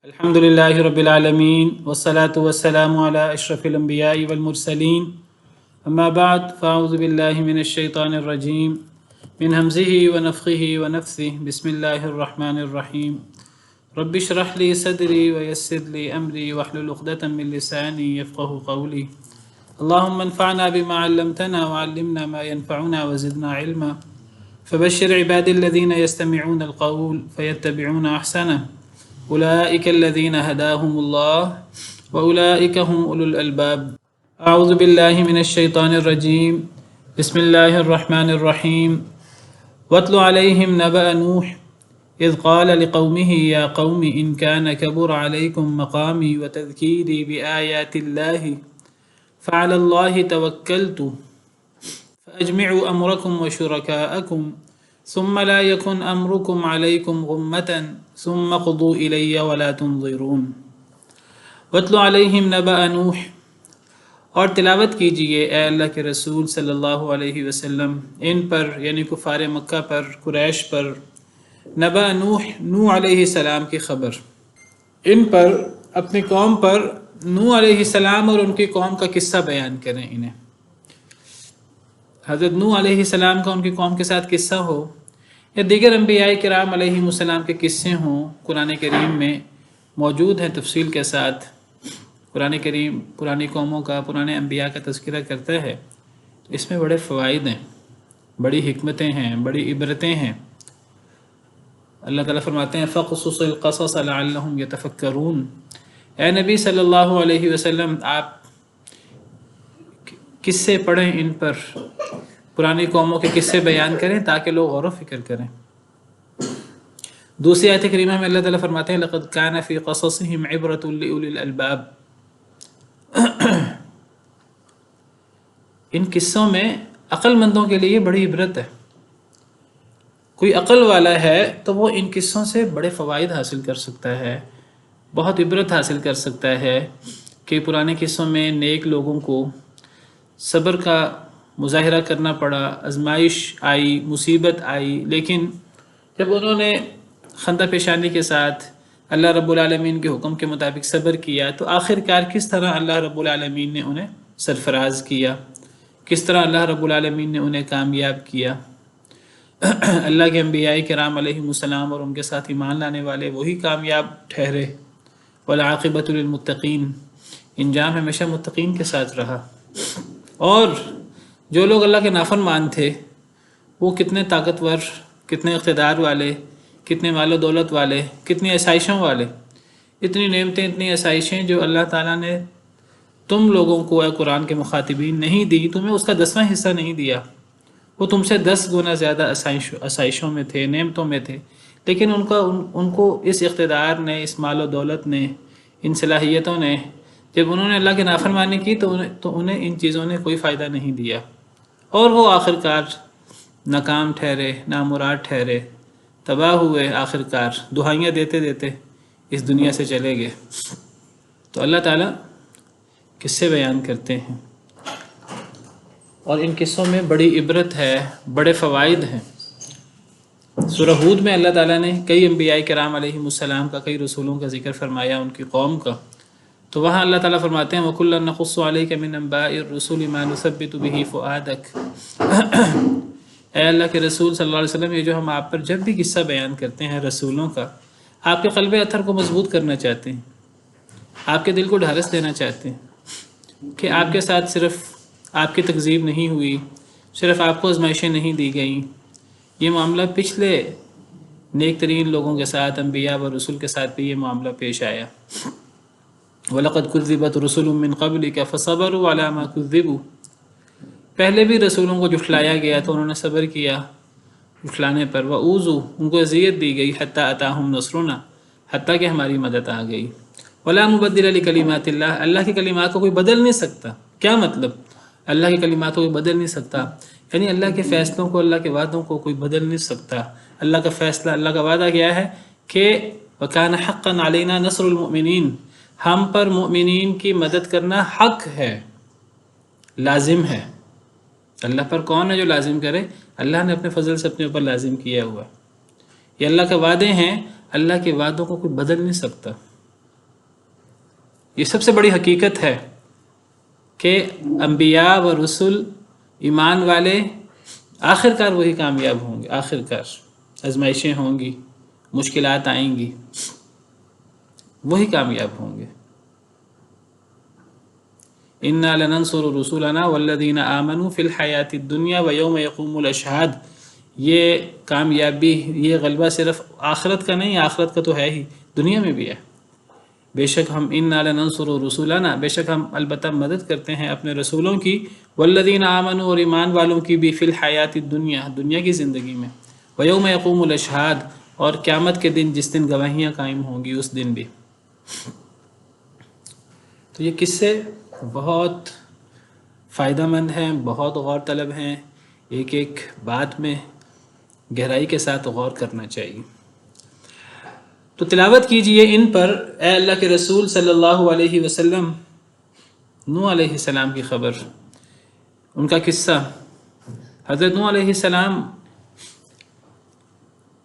الحمد لله رب العالمين والصلاة والسلام على أشرف الأنبياء والمرسلين أما بعد فأعوذ بالله من الشيطان الرجيم من همزه ونفخه ونفثه بسم الله الرحمن الرحيم رب اشرح لي صدري ويسر لي أمري واحلل عقدة من لساني يفقه قولي اللهم انفعنا بما علمتنا وعلمنا ما ينفعنا وزدنا علما فبشر عبادي الذين يستمعون القول فيتبعون أحسنه أولئك الذين هداهم الله وأولئك هم أولو الألباب أعوذ بالله من الشيطان الرجيم بسم الله الرحمن الرحيم واتل عليهم نبأ نوح إذ قال لقومه يا قوم إن كان كبر عليكم مقامي وتذكيري بآيات الله فعلى الله توكلت فأجمعوا أمركم وشركاءكم ثم لا يكن أمركم عليكم غمة ثم قضوا إلي ولا تنظرون واتل عليهم نبأ نوح اور تلاوت کیجئے اے اللہ کے رسول صلی اللہ علیہ وسلم ان پر یعنی کفار مکہ پر قریش پر نبأ نوح علیہ السلام کی خبر، ان پر اپنی قوم پر نوح علیہ السلام اور ان کی قوم کا قصہ بیان کریں انہیں۔ حضرت نوح علیہ السلام کا ان کی قوم کے ساتھ قصہ ہو یا دیگر انبیاء کرام علیہ السلام کے قصے ہوں، قرآن کریم میں موجود ہیں تفصیل کے ساتھ۔ قرآن کریم پرانی قوموں کا، پرانے انبیاء کا تذکرہ کرتا ہے، اس میں بڑے فوائد ہیں، بڑی حکمتیں ہیں، بڑی عبرتیں ہیں۔ اللہ تعالیٰ فرماتے ہیں فَقْصُصِ الْقَصَصَ لَعَلَّهُمْ يَتَفَكَّرُونَ، اے نبی صلی اللہ علیہ وسلم آپ قصے پڑھیں، ان پر پرانی قوموں کے قصے بیان کریں تاکہ لوگ غور و فکر کریں۔ دوسری آیت کریمہ میں اللہ تعالیٰ فرماتے ہیں لَقَدْ كَانَ فِي قَصَصِهِمْ عِبْرَةٌ لِأُولِي الْأَلْبَابِ، ان قصوں میں عقل مندوں کے لیے بڑی عبرت ہے۔ کوئی عقل والا ہے تو وہ ان قصوں سے بڑے فوائد حاصل کر سکتا ہے، بہت عبرت حاصل کر سکتا ہے کہ پرانے قصوں میں نیک لوگوں کو صبر کا مظاہرہ کرنا پڑا، آزمائش آئی، مصیبت آئی، لیکن جب انہوں نے خندہ پیشانی کے ساتھ اللہ رب العالمین کے حکم کے مطابق صبر کیا تو آخر کار کس طرح اللہ رب العالمین نے انہیں سرفراز کیا، کس طرح اللہ رب العالمین نے انہیں کامیاب کیا۔ اللہ کے انبیاء کرام علیہ السلام اور ان کے ساتھ ایمان لانے والے وہی کامیاب ٹھہرے۔ والعاقبۃ للمتقین، انجام ہمیشہ متقین کے ساتھ رہا۔ اور جو لوگ اللہ کے نافرمان تھے وہ کتنے طاقتور، کتنے اقتدار والے، کتنے مال و دولت والے، کتنی آسائشوں والے، اتنی نعمتیں، اتنی آسائشیں جو اللہ تعالیٰ نے تم لوگوں کو اے قرآن کے مخاطبین نہیں دی، تمہیں اس کا 10واں حصہ نہیں دیا۔ وہ تم سے 10 گنا زیادہ آسائشوں میں تھے، نعمتوں میں تھے، لیکن ان کو اس اقتدار نے، اس مال و دولت نے، ان صلاحیتوں نے، جب انہوں نے اللہ کی نافرمانی کی تو انہیں ان چیزوں نے کوئی فائدہ نہیں دیا، اور وہ آخر کار ناکام ٹھہرے، نامراد ٹھہرے، تباہ ہوئے، آخر کار دہائیاں دیتے دیتے اس دنیا سے چلے گئے۔ تو اللہ تعالیٰ قصے بیان کرتے ہیں اور ان قصوں میں بڑی عبرت ہے، بڑے فوائد ہیں۔ سورہ ہود میں اللہ تعالیٰ نے کئی انبیاء کرام علیہ السلام کا، کئی رسولوں کا ذکر فرمایا، ان کی قوم کا، تو وہاں اللہ تعالیٰ فرماتے ہیں وَكُلًّا نَقُصُّ عَلَيْكَ مِنْ أَنْبَاءِ الرُّسُلِ مَا نُثَبِّتُ بِهِ فُؤَادَكَ، اے اللہ کے رسول صلی اللہ علیہ وسلم، یہ جو ہم آپ پر جب بھی قصہ بیان کرتے ہیں رسولوں کا، آپ کے قلب اطہر کو مضبوط کرنا چاہتے ہیں، آپ کے دل کو ڈھارس دینا چاہتے ہیں کہ آپ کے ساتھ صرف آپ کی تکذیب نہیں ہوئی، صرف آپ کو آزمائشیں نہیں دی گئیں، یہ معاملہ پچھلے نیک ترین لوگوں کے ساتھ، انبیاء و رسول کے ساتھ بھی یہ معاملہ پیش آیا۔ وَلَقَدْ كُذِّبَتْ رُسُلٌ مِّن قَبْلِكَ فَصَبَرُوا عَلَىٰ مَا كُذِّبُوا، پہلے بھی رسولوں کو جھٹلایا گیا تو انہوں نے صبر کیا جھٹلانے پر، وَأُوذُوا، ان کو اذیت دی گئی، حَتَّىٰ أَتَاهُمْ نَصْرُنَا، حتیٰ کہ ہماری مدد آ گئی۔ وَلَا مُبَدِّلَ لِكَلِمَاتِ اللَّهِ، اللہ کی کلمات کو کوئی بدل نہیں سکتا۔ کیا مطلب؟ اللہ کی کلمات کو کوئی بدل نہیں سکتا، یعنی اللہ کے فیصلوں کو، اللہ کے وعدوں کو کوئی بدل نہیں سکتا۔ اللہ کا فیصلہ، اللہ کا وعدہ کیا ہے کہ وَكَانَ حَقًّا عَلَيْنَا نَصْرُ الْمُؤْمِنِينَ، ہم پر مؤمنین کی مدد کرنا حق ہے، لازم ہے۔ اللہ پر کون ہے جو لازم کرے؟ اللہ نے اپنے فضل سے اپنے اوپر لازم کیا ہوا۔ یہ اللہ کے وعدے ہیں، اللہ کے وعدوں کو کوئی بدل نہیں سکتا۔ یہ سب سے بڑی حقیقت ہے کہ انبیاء و رسول ایمان والے آخر کار وہی کامیاب ہوں گے. آخر کار آزمائشیں ہوں گی، مشکلات آئیں گی، وہی کامیاب ہوں گے. انا لننصر رسولنا والذین آمنوا فی الحیات الدنیا ویوم یقوم الاشہاد. یہ کامیابی، یہ غلبہ صرف آخرت کا نہیں، آخرت کا تو ہے ہی، دنیا میں بھی ہے. بے شک ہم انا لننصر رسولنا، بے شک ہم البتہ مدد کرتے ہیں اپنے رسولوں کی، والذین آمنوا اور ایمان والوں کی بھی، فی الحیات الدنیا دنیا کی زندگی میں، ویوم یقوم الاشہاد اور قیامت کے دن جس دن گواہیاں قائم ہوں گی اس دن بھی. تو یہ قصے بہت فائدہ مند ہیں، بہت غور طلب ہیں، ایک ایک بات میں گہرائی کے ساتھ غور کرنا چاہیے. تو تلاوت کیجئے ان پر، اے اللہ کے رسول صلی اللہ علیہ وسلم. نوح علیہ السلام کی خبر، ان کا قصہ. حضرت نوح علیہ السلام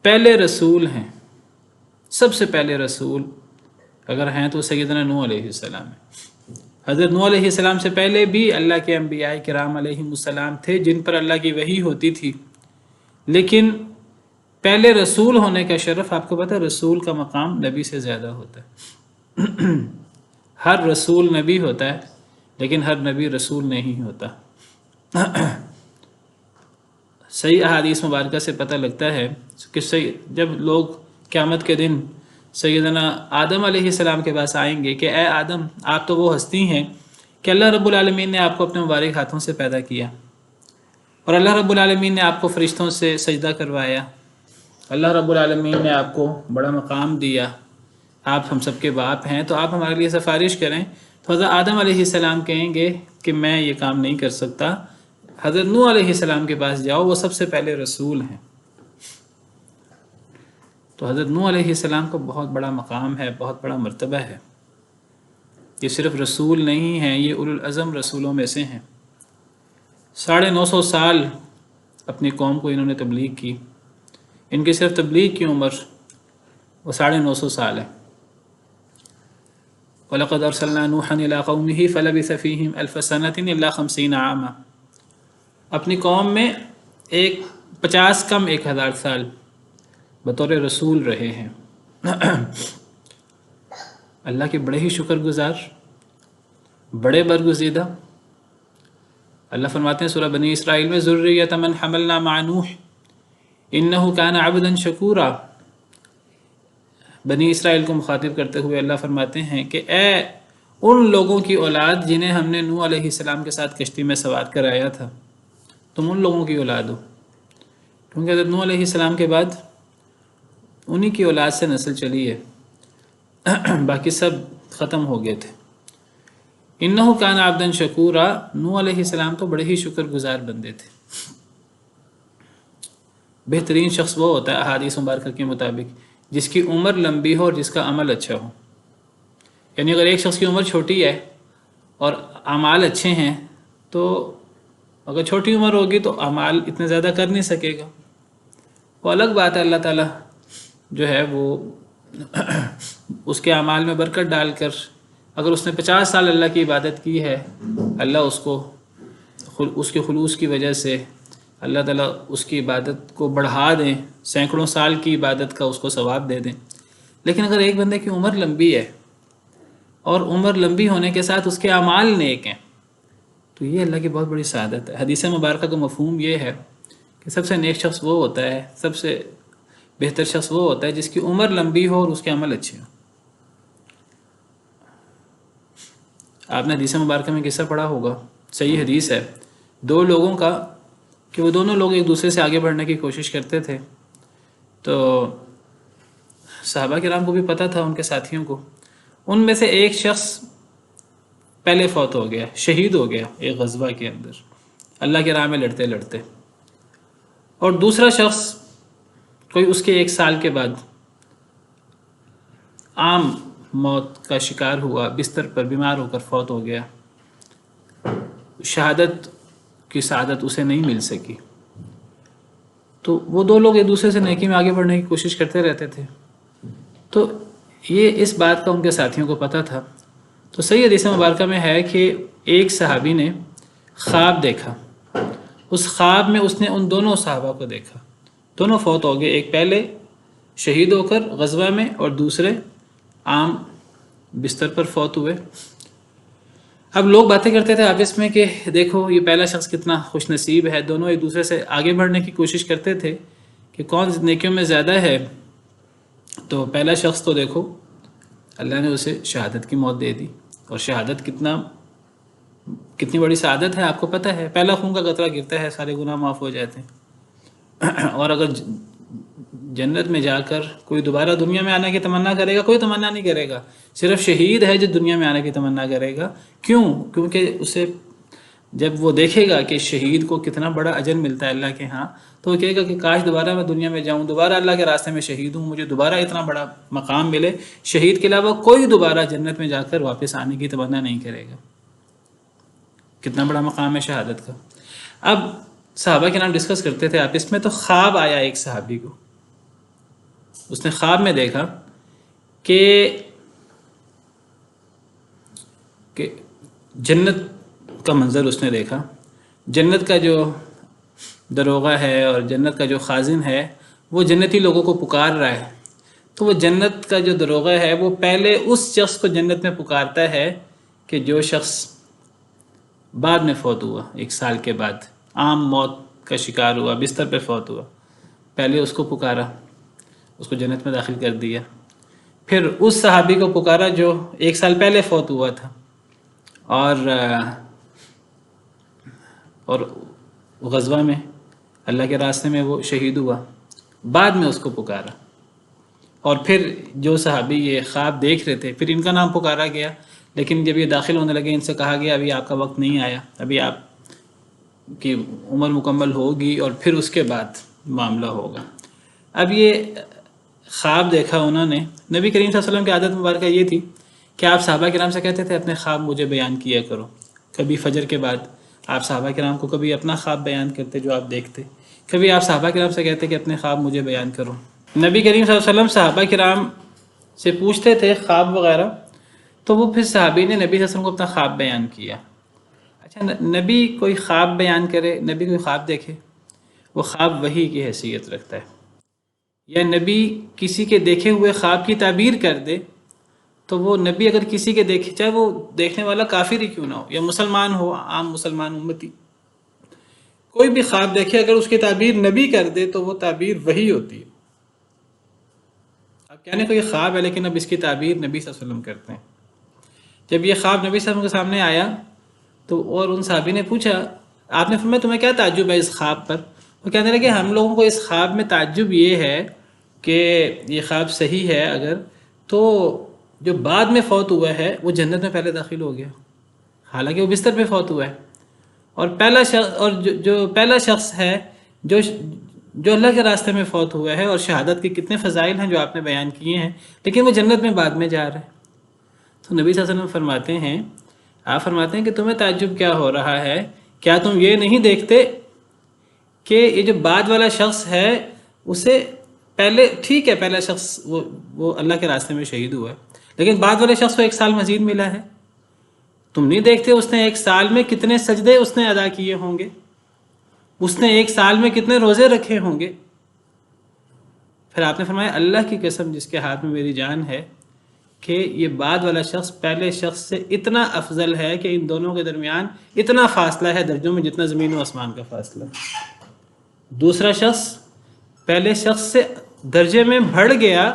پہلے رسول ہیں، سب سے پہلے رسول اگر ہیں تو سیدنا نوح علیہ السلام ہیں. حضرت نوح علیہ السلام سے پہلے بھی اللہ کے انبیاء کرام علیہم السلام تھے جن پر اللہ کی وحی ہوتی تھی، لیکن پہلے رسول ہونے کا شرف، آپ کو پتہ ہے رسول کا مقام نبی سے زیادہ ہوتا ہے. ہر رسول نبی ہوتا ہے لیکن ہر نبی رسول نہیں ہوتا. صحیح احادیث مبارکہ سے پتہ لگتا ہے کہ جب لوگ قیامت کے دن سیدنا آدم علیہ السلام کے پاس آئیں گے کہ اے آدم، آپ تو وہ ہستی ہیں کہ اللہ رب العالمین نے آپ کو اپنے مبارک ہاتھوں سے پیدا کیا، اور اللہ رب العالمین نے آپ کو فرشتوں سے سجدہ کروایا، اللہ رب العالمین نے آپ کو بڑا مقام دیا، آپ ہم سب کے باپ ہیں، تو آپ ہمارے لیے سفارش کریں. تو حضرت آدم علیہ السلام کہیں گے کہ میں یہ کام نہیں کر سکتا. حضرت نوح علیہ السلام کے پاس جاؤ، وہ سب سے پہلے رسول ہیں. تو حضرت نوح علیہ السلام کو بہت بڑا مقام ہے، بہت بڑا مرتبہ ہے. یہ صرف رسول نہیں ہیں، یہ اولو العزم رسولوں میں سے ہیں. 950 سال اپنی قوم کو انہوں نے تبلیغ کی. ان کی صرف تبلیغ کی عمر وہ 950 سال ہے. وَلَقَدْ أَرْسَلْنَا نُوحًا إِلَىٰ قَوْمِهِ فَلَبِثَ فِيهِمْ أَلْفَ سَنَةٍ إِلَّا 50 عَامًا. اپنی قوم میں 50 کم 1000 سال بطور رسول رہے ہیں. اللہ کے بڑے ہی شکر گزار، بڑے برگزیدہ. اللہ فرماتے ہیں سورہ بنی اسرائیل میں، ذُرِّيَّةَ مَنْ حَمَلْنَا مَعَ نُوحٍ إِنَّهُ كَانَ عَبْدًا شَكُورًا. بنی اسرائیل کو مخاطب کرتے ہوئے اللہ فرماتے ہیں کہ اے ان لوگوں کی اولاد جنہیں ہم نے نوح علیہ السلام کے ساتھ کشتی میں سوار کرایا تھا، تم ان لوگوں کی اولاد ہو. کیونکہ حضرت نوح علیہ السلام کے بعد انہی کی اولاد سے نسل چلی ہے، باقی سب ختم ہو گئے تھے. انہو کان عبدًا شکورا. نوح علیہ السلام تو بڑے ہی شکر گزار بندے تھے. بہترین شخص وہ ہوتا ہے احادیث مبارکہ کے مطابق جس کی عمر لمبی ہو اور جس کا عمل اچھا ہو. یعنی اگر ایک شخص کی عمر چھوٹی ہے اور اعمال اچھے ہیں، تو اگر چھوٹی عمر ہوگی تو اعمال اتنے زیادہ کر نہیں سکے گا. وہ الگ بات ہے، اللہ تعالیٰ جو ہے وہ اس کے اعمال میں برکت ڈال کر، اگر اس نے 50 سال اللہ کی عبادت کی ہے، اللہ اس کو اس کے خلوص کی وجہ سے اللہ تعالیٰ اس کی عبادت کو بڑھا دیں، سینکڑوں سال کی عبادت کا اس کو ثواب دے دیں. لیکن اگر ایک بندے کی عمر لمبی ہے اور عمر لمبی ہونے کے ساتھ اس کے اعمال نیک ہیں، تو یہ اللہ کی بہت بڑی سعادت ہے. حدیث مبارکہ کا مفہوم یہ ہے کہ سب سے نیک شخص وہ ہوتا ہے، سب سے بہتر شخص وہ ہوتا ہے جس کی عمر لمبی ہو اور اس کے عمل اچھے ہوں. آپ نے حدیث مبارکہ میں قصہ پڑھا ہوگا، صحیح حدیث ہے، 2 لوگوں کا کہ وہ دونوں لوگ ایک دوسرے سے آگے بڑھنے کی کوشش کرتے تھے. تو صحابہ کرام کو بھی پتہ تھا، ان کے ساتھیوں کو. ان میں سے ایک شخص پہلے فوت ہو گیا، شہید ہو گیا ایک غزوہ کے اندر اللہ کے راہ میں لڑتے لڑتے، اور دوسرا شخص کوئی اس کے 1 سال کے بعد عام موت کا شکار ہوا، بستر پر بیمار ہو کر فوت ہو گیا. شہادت کی سعادت اسے نہیں مل سکی. تو وہ 2 لوگ ایک دوسرے سے نیکی میں آگے بڑھنے کی کوشش کرتے رہتے تھے. تو یہ اس بات کا ان کے ساتھیوں کو پتہ تھا. تو صحیح حدیث مبارکہ میں ہے کہ ایک صحابی نے خواب دیکھا، اس خواب میں اس نے ان دونوں صحابہ کو دیکھا، دونوں فوت ہو گئے، ایک پہلے شہید ہو کر غزوہ میں اور دوسرے عام بستر پر فوت ہوئے۔ اب لوگ باتیں کرتے تھے آپس میں کہ دیکھو یہ پہلا شخص کتنا خوش نصیب ہے، دونوں ایک دوسرے سے آگے بڑھنے کی کوشش کرتے تھے کہ کون نیکیوں میں زیادہ ہے۔ تو پہلا شخص تو دیکھو اللہ نے اسے شہادت کی موت دے دی، اور شہادت کتنی بڑی سعادت ہے آپ کو پتہ ہے، پہلا خون کا قطرہ گرتا ہے سارے گناہ معاف ہو جاتے ہیں۔ اور اگر جنت میں جا کر کوئی دوبارہ دنیا میں آنے کی تمنا کرے گا، کوئی تمنا نہیں کرے گا، صرف شہید ہے جو دنیا میں آنے کی تمنا کرے گا۔ کیوں؟ کیونکہ اسے جب وہ دیکھے گا کہ شہید کو کتنا بڑا اجر ملتا ہے اللہ کے ہاں، تو وہ کہے گا کہ کاش دوبارہ میں دنیا میں جاؤں، دوبارہ اللہ کے راستے میں شہید ہوں، مجھے دوبارہ اتنا بڑا مقام ملے۔ شہید کے علاوہ کوئی دوبارہ جنت میں جا کر واپس آنے کی تمنا نہیں کرے گا۔ کتنا بڑا مقام ہے شہادت کا۔ اب صحابہ کے نام ڈسکس کرتے تھے آپس میں، تو خواب آیا ایک صحابی کو، اس نے خواب میں دیکھا کہ جنت کا منظر اس نے دیکھا، جنت کا جو دروغہ ہے اور جنت کا جو خازن ہے وہ جنتی لوگوں کو پکار رہا ہے۔ تو وہ جنت کا جو دروغہ ہے وہ پہلے اس شخص کو جنت میں پکارتا ہے کہ جو شخص بعد میں فوت ہوا، 1 سال کے بعد عام موت کا شکار ہوا، بستر پہ فوت ہوا، پہلے اس کو پکارا، اس کو جنت میں داخل کر دیا۔ پھر اس صحابی کو پکارا جو 1 سال پہلے فوت ہوا تھا اور غزوہ میں اللہ کے راستے میں وہ شہید ہوا، بعد میں اس کو پکارا۔ اور پھر جو صحابی یہ خواب دیکھ رہے تھے پھر ان کا نام پکارا گیا، لیکن جب یہ داخل ہونے لگے ان سے کہا گیا ابھی آپ کا وقت نہیں آیا، ابھی آپ کی عمر مکمل ہوگی اور پھر اس کے بعد معاملہ ہوگا۔ اب یہ خواب دیکھا انہوں نے، نبی کریم صلی اللہ علیہ وسلم کی عادت مبارکہ یہ تھی کہ آپ صحابہ کرام سے کہتے تھے اپنے خواب مجھے بیان کیا کرو۔ کبھی فجر کے بعد آپ صحابہ کرام کو کبھی اپنا خواب بیان کرتے جو آپ دیکھتے، کبھی آپ صحابہ کرام سے کہتے کہ اپنے خواب مجھے بیان کرو۔ نبی کریم صلی اللہ علیہ وسلم صحابہ کرام سے پوچھتے تھے خواب وغیرہ، تو وہ پھر صحابی نے نبی صلی اللہ علیہ وسلم کو اپنا خواب بیان کیا۔ اچھا، نبی کوئی خواب بیان کرے، نبی کوئی خواب دیکھے، وہ خواب وحی کی حیثیت رکھتا ہے، یا نبی کسی کے دیکھے ہوئے خواب کی تعبیر کر دے تو وہ نبی اگر کسی کے دیکھے، چاہے وہ دیکھنے والا کافر ہی کیوں نہ ہو یا مسلمان ہو، عام مسلمان امتی، کوئی بھی خواب دیکھے اگر اس کی تعبیر نبی کر دے تو وہ تعبیر وحی ہوتی ہے۔ اب کہنے کو یہ خواب ہے لیکن اب اس کی تعبیر نبی صلی اللہ علیہ وسلم کرتے ہیں۔ جب یہ خواب نبی صلی اللہ علیہ وسلم کے سامنے آیا تو اور ان صحابی نے پوچھا، آپ نے فرمایا تمہیں کیا تعجب ہے اس خواب پر؟ وہ کہنے لگے ہم لوگوں کو اس خواب میں تعجب یہ ہے کہ یہ خواب صحیح ہے اگر تو جو بعد میں فوت ہوا ہے وہ جنت میں پہلے داخل ہو گیا، حالانکہ وہ بستر پہ فوت ہوا ہے، اور جو پہلا شخص ہے جو اللہ کے راستے میں فوت ہوا ہے، اور شہادت کے کتنے فضائل ہیں جو آپ نے بیان کیے ہیں، لیکن وہ جنت میں بعد میں جا رہا ہے۔ تو نبی صلی اللہ علیہ وسلم فرماتے ہیں، آپ فرماتے ہیں کہ تمہیں تعجب کیا ہو رہا ہے؟ کیا تم یہ نہیں دیکھتے کہ یہ جو بعد والا شخص ہے اسے پہلے، ٹھیک ہے پہلا شخص وہ اللہ کے راستے میں شہید ہوا ہے، لیکن بعد والے شخص کو 1 سال مزید ملا ہے۔ تم نہیں دیکھتے اس نے 1 سال میں کتنے سجدے اس نے ادا کیے ہوں گے، اس نے 1 سال میں کتنے روزے رکھے ہوں گے؟ پھر آپ نے فرمایا اللہ کی قسم جس کے ہاتھ میں میری جان ہے کہ یہ بعد والا شخص پہلے شخص سے اتنا افضل ہے کہ ان دونوں کے درمیان اتنا فاصلہ ہے درجوں میں جتنا زمین و آسمان کا فاصلہ۔ دوسرا شخص پہلے شخص سے درجے میں بڑھ گیا،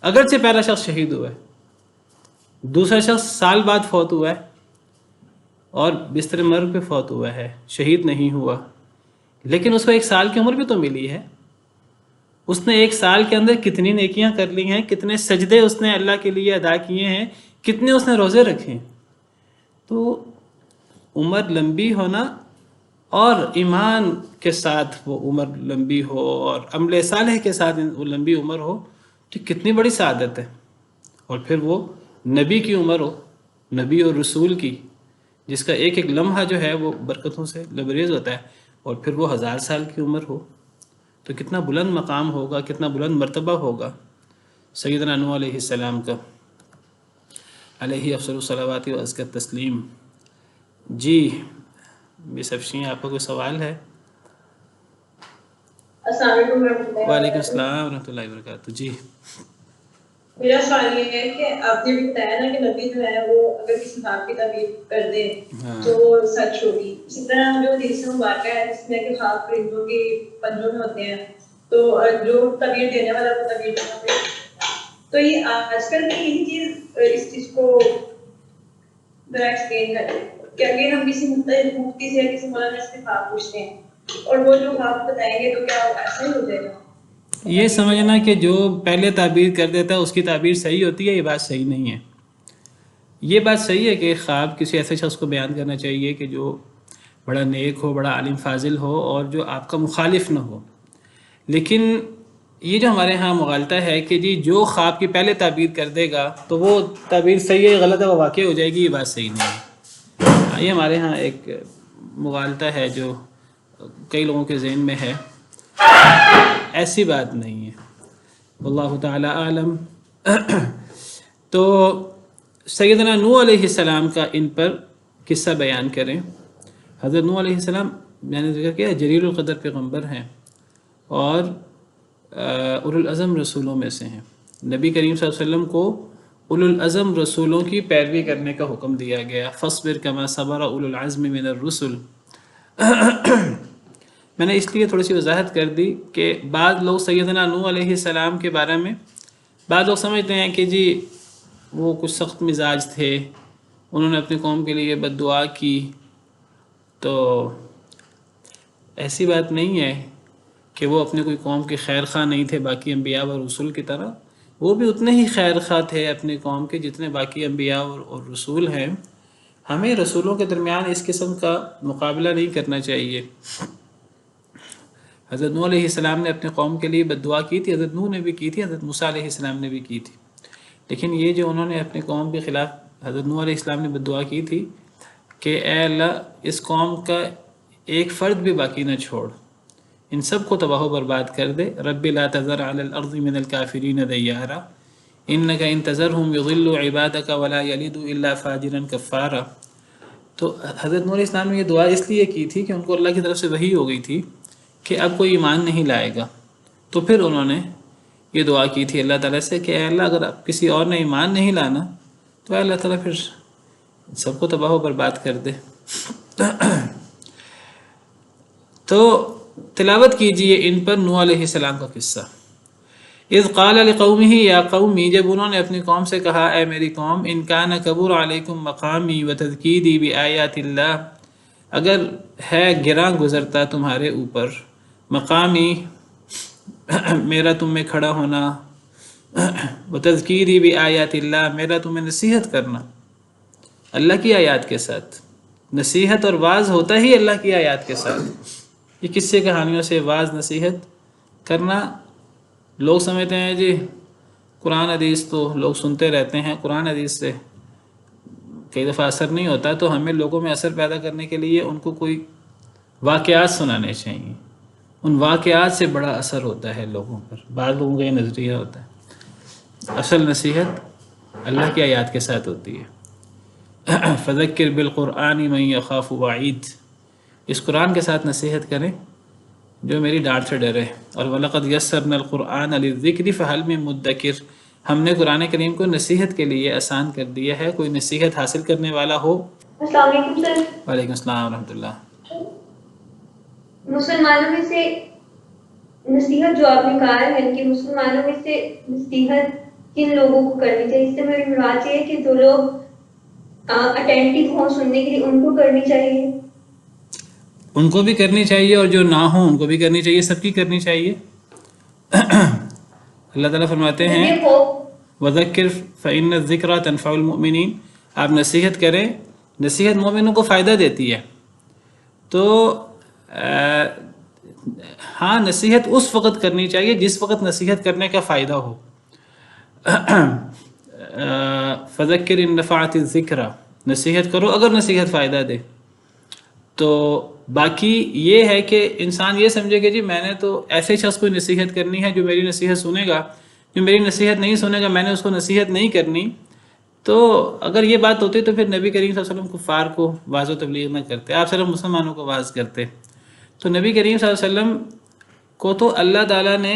اگرچہ پہلا شخص شہید ہوا ہے، دوسرا شخص سال بعد فوت ہوا ہے اور بستر مرگ پہ فوت ہوا ہے، شہید نہیں ہوا، لیکن اس کو 1 سال کی عمر بھی تو ملی ہے۔ اس نے 1 سال کے اندر کتنی نیکیاں کر لی ہیں، کتنے سجدے اس نے اللہ کے لیے ادا کیے ہیں، کتنے اس نے روزے رکھے ہیں۔ تو عمر لمبی ہونا اور ایمان کے ساتھ وہ عمر لمبی ہو اور عمل صالح کے ساتھ وہ لمبی عمر ہو تو کتنی بڑی سعادت ہے، اور پھر وہ نبی کی عمر ہو، نبی اور رسول کی، جس کا ایک ایک لمحہ جو ہے وہ برکتوں سے لبریز ہوتا ہے، اور پھر وہ 1000 سال کی عمر ہو تو کتنا بلند مقام ہوگا، کتنا بلند مرتبہ ہوگا سیدنا نوح علیہ السلام کا۔ علیہ افضل الصلوات و ازکی التسلیم۔ جی مس افشین، آپ کا کوئی سوال ہے؟ السلام علیکم ورحمۃ اللہ۔ وعلیکم السلام ورحمۃ اللہ وبرکاتہ۔ جی میرا سوال یہ ہے کہ آپ نے بھی بتایا نا کہ نبی جو ہے وہ اگر کسی خواب کی تعبیر کر دے تو وہ سچ ہوگی، اسی طرح جو حدیث مبارکہ ہے جس میں کہ خواب پرندوں کی پنجوں میں ہوتے ہیں، تو جو تعبیر دینے والا وہ تعبیر دینا پڑے، تو یہ آج کل کی یہی چیز اس چیز کو ذرا ایکسپلین کریں کہ اگر ہم کسی مفتی سے یا کسی مولانا سے خواب پوچھتے ہیں اور وہ جو خواب بتائیں گے تو کیا ایسا ہی ہو جائے گا؟ یہ سمجھنا کہ جو پہلے تعبیر کر دیتا ہے اس کی تعبیر صحیح ہوتی ہے، یہ بات صحیح نہیں ہے۔ یہ بات صحیح ہے کہ خواب کسی ایسے شخص کو بیان کرنا چاہیے کہ جو بڑا نیک ہو، بڑا عالم فاضل ہو اور جو آپ کا مخالف نہ ہو، لیکن یہ جو ہمارے ہاں مغالطہ ہے کہ جی جو خواب کی پہلے تعبیر کر دے گا تو وہ تعبیر صحیح ہے، غلط ہے، وہ واقع ہو جائے گی، یہ بات صحیح نہیں ہے۔ یہ ہمارے ہاں ایک مغالطہ ہے جو کئی لوگوں کے ذہن میں ہے، ایسی بات نہیں ہے، واللہ تعالی عالم۔ تو سیدنا نوح علیہ السلام کا ان پر قصہ بیان کریں۔ حضرت نوح علیہ السلام میں نے ذکر کیا جلیل القدر پیغمبر ہیں اور اولو العزم رسولوں میں سے ہیں۔ نبی کریم صلی اللہ علیہ وسلم کو اولو العزم رسولوں کی پیروی کرنے کا حکم دیا گیا، فاصبر کما صبر اولو العزم من الرسل۔ میں نے اس لیے تھوڑی سی وضاحت کر دی کہ بعض لوگ سیدنا نوح علیہ السلام کے بارے میں بعض لوگ سمجھتے ہیں کہ جی وہ کچھ سخت مزاج تھے، انہوں نے اپنی قوم کے لیے بد دعا کی، تو ایسی بات نہیں ہے کہ وہ اپنے کوئی قوم کے خیر خواہ نہیں تھے باقی انبیاء اور رسول کی طرح، وہ بھی اتنے ہی خیر خواہ تھے اپنی قوم کے جتنے باقی انبیاء اور رسول ہیں۔ ہمیں رسولوں کے درمیان اس قسم کا مقابلہ نہیں کرنا چاہیے۔ حضرت نوح علیہ السلام نے اپنے قوم کے لیے بد دعا کی تھی، حضرت نوح نے بھی کی تھی، حضرت موسیٰ علیہ السلام نے بھی کی تھی، لیکن یہ جو انہوں نے اپنی قوم کے خلاف حضرت نوح علیہ السلام نے بد دعا کی تھی کہ اے اللہ اس قوم کا ایک فرد بھی باقی نہ چھوڑ، ان سب کو تباہ و برباد کر دے، رب لا تذر علی الارض من الکافرین دیارا انک ان تذرهم یضلوا عبادک ولا یلدوا الا فاجرا کفارا۔ تو حضرت نوح علیہ السلام نے یہ دعا اس لیے کی تھی کہ ان کو اللہ کی طرف سے وحی ہو گئی تھی کہ اب کوئی ایمان نہیں لائے گا، تو پھر انہوں نے یہ دعا کی تھی اللہ تعالیٰ سے کہ اے اللہ اگر اب کسی اور نے ایمان نہیں لانا تو اے اللہ تعالیٰ پھر سب کو تباہ و برباد کر دے۔ تو تلاوت کیجئے ان پر نوح علیہ السلام کا قصہ۔ اذ قال لقومہ یا قومی، جب انہوں نے اپنی قوم سے کہا اے میری قوم، ان کان کبر علیکم مقامی وتذکیری بآیات اللہ، اگر ہے گراں گزرتا تمہارے اوپر مقامی میرا تم میں کھڑا ہونا، وتذکیری بآیات اللہ میرا تمہیں نصیحت کرنا اللہ کی آیات کے ساتھ۔ نصیحت اور واعظ ہوتا ہی اللہ کی آیات کے ساتھ۔ یہ قصے کہانیوں سے واعظ نصیحت کرنا، لوگ سمجھتے ہیں جی قرآن حدیث تو لوگ سنتے رہتے ہیں، قرآن حدیث سے کئی دفعہ اثر نہیں ہوتا، تو ہمیں لوگوں میں اثر پیدا کرنے کے لیے ان کو کوئی واقعات سنانے چاہیے، ان واقعات سے بڑا اثر ہوتا ہے لوگوں پر۔ بعض لوگوں کا یہ نظریہ ہوتا ہے، اصل نصیحت اللہ کی آیات کے ساتھ ہوتی ہے۔ فذکر بالقرآن من یخاف وعید، اس قرآن کے ساتھ نصیحت کریں جو میری ڈانٹ سے ڈرے۔ اور وَلَقَدْ يَسَّرْنَا الْقُرْآنَ لِلذِّكْرِ فَهَلْ مِن مُدَّكِرٍ، ہم نے قرآن کریم کو نصیحت کے لیے آسان کر دیا ہے، کوئی نصیحت حاصل کرنے والا ہو؟ السلام علیکم سر۔ وعلیکم السلام ورحمۃ اللہ۔ مسلمانوں میں سے نصیحت جو آپ نے کہا ہے کہ مسلمانوں میں سے نصیحت کن لوگوں کو کرنی چاہیے، اس سے میری مراد یہ ہے کہ جو لوگ اٹینٹیو ہوں سننے کے لیے ان کو کرنی چاہیے، ان کو بھی کرنی چاہیے اور جو نہ ہوں ان کو بھی کرنی چاہیے، سب کی کرنی چاہیے۔ اللہ تعالیٰ فرماتے ہیں وَذَكِّرْ فَإِنَّ الذِّكْرَى تَنفَعُ الْمُؤْمِنِينَ، آپ نصیحت کریں، نصیحت مومنوں کو فائدہ دیتی ہے۔ تو ہاں نصیحت اس وقت کرنی چاہیے جس وقت نصیحت کرنے کا فائدہ ہو۔ فَذَكِّرْ إِن نَفَعَتِ الذِّكْرَى، نصیحت کرو اگر نصیحت فائدہ دے۔ تو باقی یہ ہے کہ انسان یہ سمجھے کہ جی میں نے تو ایسے شخص کو نصیحت کرنی ہے جو میری نصیحت سنے گا، جو میری نصیحت نہیں سنے گا میں نے اس کو نصیحت نہیں کرنی، تو اگر یہ بات ہوتی تو پھر نبی کریم صلی اللہ علیہ وسلم کفار کو واعظ و تبلیغ نہ کرتے، آپ صرف مسلمانوں کو واعظ کرتے۔ تو نبی کریم صلی اللہ علیہ وسلم کو تو اللہ تعالیٰ نے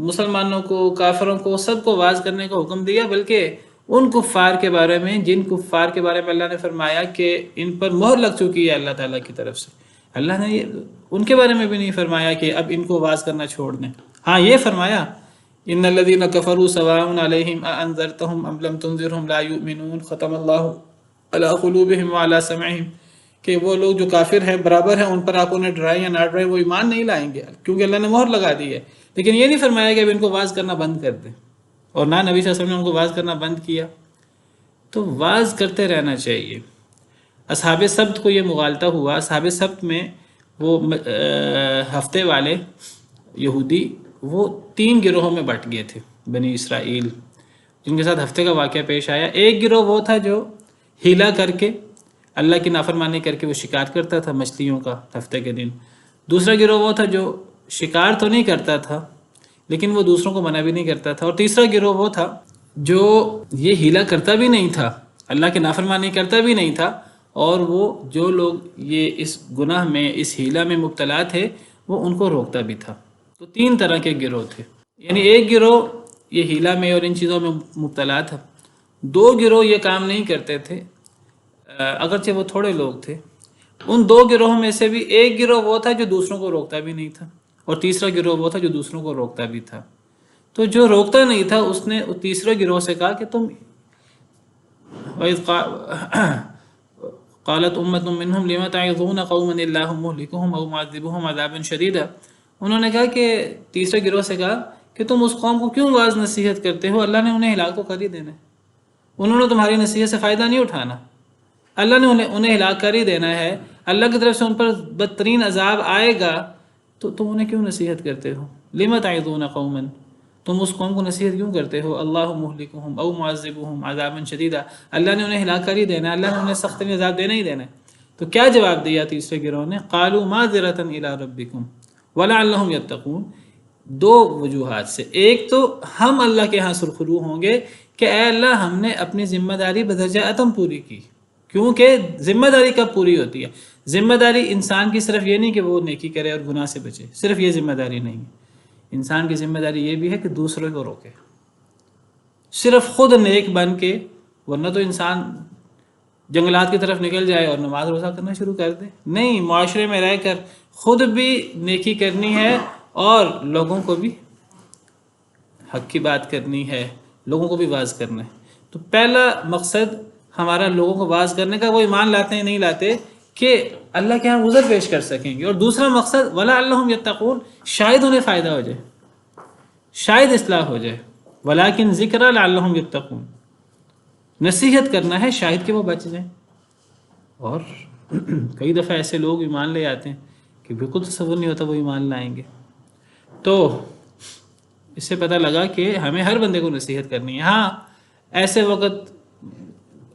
مسلمانوں کو، کافروں کو، سب کو واعظ کرنے کا حکم دیا، بلکہ ان کفار کے بارے میں، جن کفار کے بارے میں اللہ نے فرمایا کہ ان پر مہر لگ چکی ہے اللہ تعالیٰ کی طرف سے، اللہ نے ان کے بارے میں بھی نہیں فرمایا کہ اب ان کو واعظ کرنا چھوڑ دیں۔ ہاں یہ فرمایا ان الذین کفروا سواء علیہم اانذرتہم ام لم تنذرہم لا یؤمنون ختم اللہ علی قلوبہم وعلی سمعہم، کہ وہ لوگ جو کافر ہیں برابر ہیں، ان پر آپ انہیں ڈرائیں یا نہ ڈرائیں وہ ایمان نہیں لائیں گے، کیونکہ اللہ نے مہر لگا دی ہے۔ لیکن یہ نہیں فرمایا کہ اب ان کو واعظ کرنا بند کر دیں، اور نہ نبی صلی اللہ علیہ وسلم نے ان کو واعظ کرنا بند کیا۔ تو واعظ کرتے رہنا چاہیے۔ اصحاب سبت کو یہ مغالطہ ہوا، اصحاب سبت میں وہ ہفتے والے یہودی وہ 3 گروہوں میں بٹ گئے تھے، بنی اسرائیل جن کے ساتھ ہفتے کا واقعہ پیش آیا۔ ایک گروہ وہ تھا جو ہیلا کر کے، اللہ کی نافرمانی کر کے وہ شکار کرتا تھا مچھلیوں کا ہفتے کے دن۔ دوسرا گروہ وہ تھا جو شکار تو نہیں کرتا تھا لیکن وہ دوسروں کو منع بھی نہیں کرتا تھا، اور تیسرا گروہ وہ تھا جو یہ ہیلا کرتا بھی نہیں تھا، اللہ کی نافرمانی کرتا بھی نہیں تھا، اور وہ جو لوگ یہ اس گناہ میں، اس ہیلا میں مبتلا تھے وہ ان کو روکتا بھی تھا۔ تو 3 طرح کے گروہ تھے، یعنی ایک گروہ یہ ہیلا میں اور ان چیزوں میں مبتلا تھا، 2 گروہ یہ کام نہیں کرتے تھے، اگرچہ وہ تھوڑے لوگ تھے۔ ان 2 گروہوں میں سے بھی ایک گروہ وہ تھا جو دوسروں کو روکتا بھی نہیں تھا، اور تیسرا گروہ وہ تھا جو دوسروں کو روکتا بھی تھا۔ تو جو روکتا نہیں تھا اس نے تیسرے گروہ سے کہا کہ تم قالت امۃ منہم لم تعظون قوما اللہ مہلکہم او معذبہم عذابا شدیدا، انہوں نے کہا کہ تیسرے گروہ سے کہا کہ تم اس قوم کو کیوں واعظ نصیحت کرتے ہو، اللہ نے انہیں ہلاک تو کر ہی دینا ہے، انہوں نے تمہاری نصیحت سے فائدہ نہیں اٹھانا، اللہ نے انہیں ہلاک کر ہی دینا ہے، اللہ کی طرف سے ان پر بدترین عذاب آئے گا، تو تم انہیں کیوں نصیحت کرتے ہو؟ لم تعظون قوما، تم اس قوم کو نصیحت کیوں کرتے ہو؟ اللہ مہلکہم او معذبہم عذابا شدیدا، اللہ نے انہیں ہلاک کر ہی دینا ہے، اللہ نے انہیں سخت ترین عذاب دینا ہی دینا ہے۔ تو کیا جواب دیا تیسرے گروہ نے؟ قالوا معذرۃ الی ربکم ولعلہم یتقون، 2 وجوہات سے۔ ایک تو ہم اللہ کے ہاں سرخرو ہوں گے کہ اے اللہ ہم نے اپنی ذمہ داری بدرجہ اتم پوری کی، کیونکہ ذمہ داری کب پوری ہوتی ہے؟ ذمہ داری انسان کی صرف یہ نہیں کہ وہ نیکی کرے اور گناہ سے بچے، صرف یہ ذمہ داری نہیں ہے، انسان کی ذمہ داری یہ بھی ہے کہ دوسروں کو روکے، صرف خود نیک بن کے، ورنہ تو انسان جنگلات کی طرف نکل جائے اور نماز روزہ کرنا شروع کر دے، نہیں، معاشرے میں رہ کر خود بھی نیکی کرنی ہے اور لوگوں کو بھی حق کی بات کرنی ہے، لوگوں کو بھی واعظ کرنا ہے۔ تو پہلا مقصد ہمارا لوگوں کو واعظ کرنے کا، وہ ایمان لاتے ہیں نہیں لاتے، کہ اللہ کے ہاں عذر پیش کر سکیں گے، اور دوسرا مقصد وَلَعَلَّهُمْ يَتَّقُونَ، شاید انہیں فائدہ ہو جائے، شاید اصلاح ہو جائے، ولیکن ذکر لعلہم یتقون، نصیحت کرنا ہے شاید کہ وہ بچ جائیں۔ اور کئی دفعہ ایسے لوگ ایمان لے آتے ہیں کہ بالکل تصور نہیں ہوتا وہ ایمان لائیں گے۔ تو اس سے پتہ لگا کہ ہمیں ہر بندے کو نصیحت کرنی ہے۔ ہاں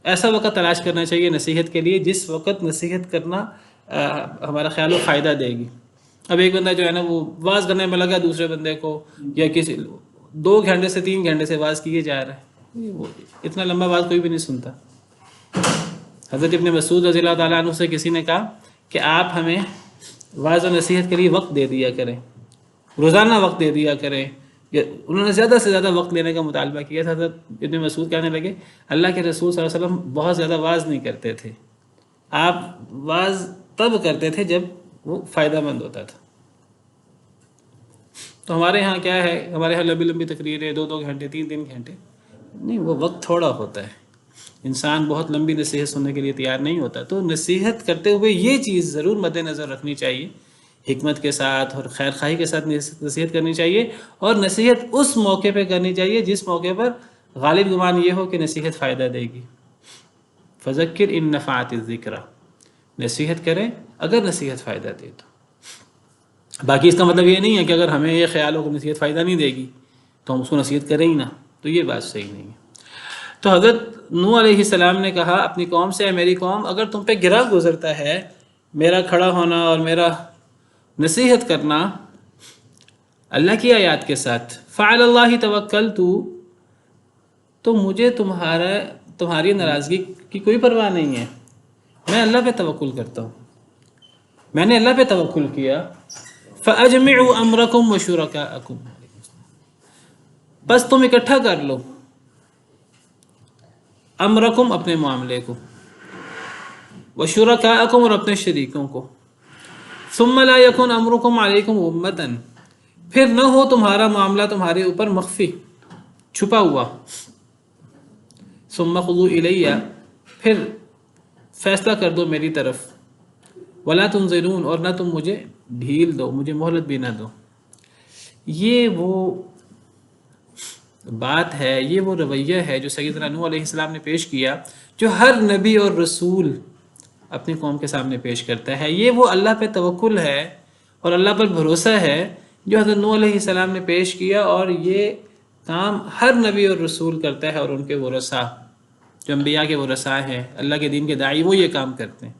ایسا وقت تلاش کرنا چاہیے نصیحت کے لیے جس وقت نصیحت کرنا ہمارا خیال و فائدہ دے گی۔ اب ایک بندہ جو ہے نا وہ واعظ کرنے میں لگا دوسرے بندے کو، یا کسی 2 گھنٹے سے 3 گھنٹے سے واعظ کیے جا رہا ہے، وہ اتنا لمبا واعظ کوئی بھی نہیں سنتا۔ حضرت ابن مسعود رضی اللہ تعالیٰ عنہ سے کسی نے کہا کہ آپ ہمیں واعظ و نصیحت کے لیے وقت دے دیا کریں، روزانہ وقت دے دیا کریں۔ انہوں نے زیادہ سے زیادہ وقت لینے کا مطالبہ کیا تھا۔ حضرت ابن مسعود کہنے لگے اللہ کے رسول صلی اللہ علیہ وسلم بہت زیادہ واعظ نہیں کرتے تھے، آپ واعظ تب کرتے تھے جب وہ فائدہ مند ہوتا تھا۔ تو ہمارے ہاں کیا ہے، ہمارے ہاں لمبی لمبی تقریریں 2 گھنٹے 3 گھنٹے، نہیں، وہ وقت تھوڑا ہوتا ہے، انسان بہت لمبی نصیحت سننے کے لیے تیار نہیں ہوتا۔ تو نصیحت کرتے ہوئے یہ چیز ضرور مد نظر رکھنی چاہیے، حکمت کے ساتھ اور خیر خواہی کے ساتھ نصیحت کرنی چاہیے، اور نصیحت اس موقع پہ کرنی چاہیے جس موقع پر غالب گمان یہ ہو کہ نصیحت فائدہ دے گی۔ فذکر ان نفعت الذکر، نصیحت کریں اگر نصیحت فائدہ دے تو۔ باقی اس کا مطلب یہ نہیں ہے کہ اگر ہمیں یہ خیال ہو کہ نصیحت فائدہ نہیں دے گی تو ہم اس کو نصیحت کریں ہی نہ، تو یہ بات صحیح نہیں ہے۔ تو حضرت نوح علیہ السلام نے کہا اپنی قوم سے، میری قوم اگر تم پہ گرا گزرتا ہے میرا کھڑا ہونا اور میرا نصیحت کرنا اللہ کی آیات کے ساتھ، فعلی اللہ توکلت، تو مجھے تمہاری ناراضگی کی کوئی پرواہ نہیں ہے، میں اللہ پہ توکل کرتا ہوں، میں نے اللہ پہ توکل کیا۔ فَأَجْمِعُوا أَمْرَكُمْ وَشُرَكَاءَكُمْ، بس تم اکٹھا کر لو امرکم اپنے معاملے کو، وشرکاءکم اور اپنے شریکوں کو، ثم لا یکن امرکم علیکم غمۃ، پھر نہ ہو تمہارا معاملہ تمہارے اوپر مخفی چھپا ہوا، ثم قضوا الی، پھر فیصلہ کر دو میری طرف، ولا تنظرون، اور نہ تم مجھے ڈھیل دو، مجھے مہلت بھی نہ دو۔ یہ وہ بات ہے، یہ وہ رویہ ہے جو سیدنا نوح علیہ السلام نے پیش کیا، جو ہر نبی اور رسول اپنی قوم کے سامنے پیش کرتا ہے۔ یہ وہ اللہ پہ توکل ہے اور اللہ پر بھروسہ ہے جو حضرت نوح علیہ السلام نے پیش کیا، اور یہ کام ہر نبی اور رسول کرتا ہے، اور ان کے ورثاء جو انبیاء کے ورثاء ہیں، اللہ کے دین کے داعی، وہ یہ کام کرتے ہیں۔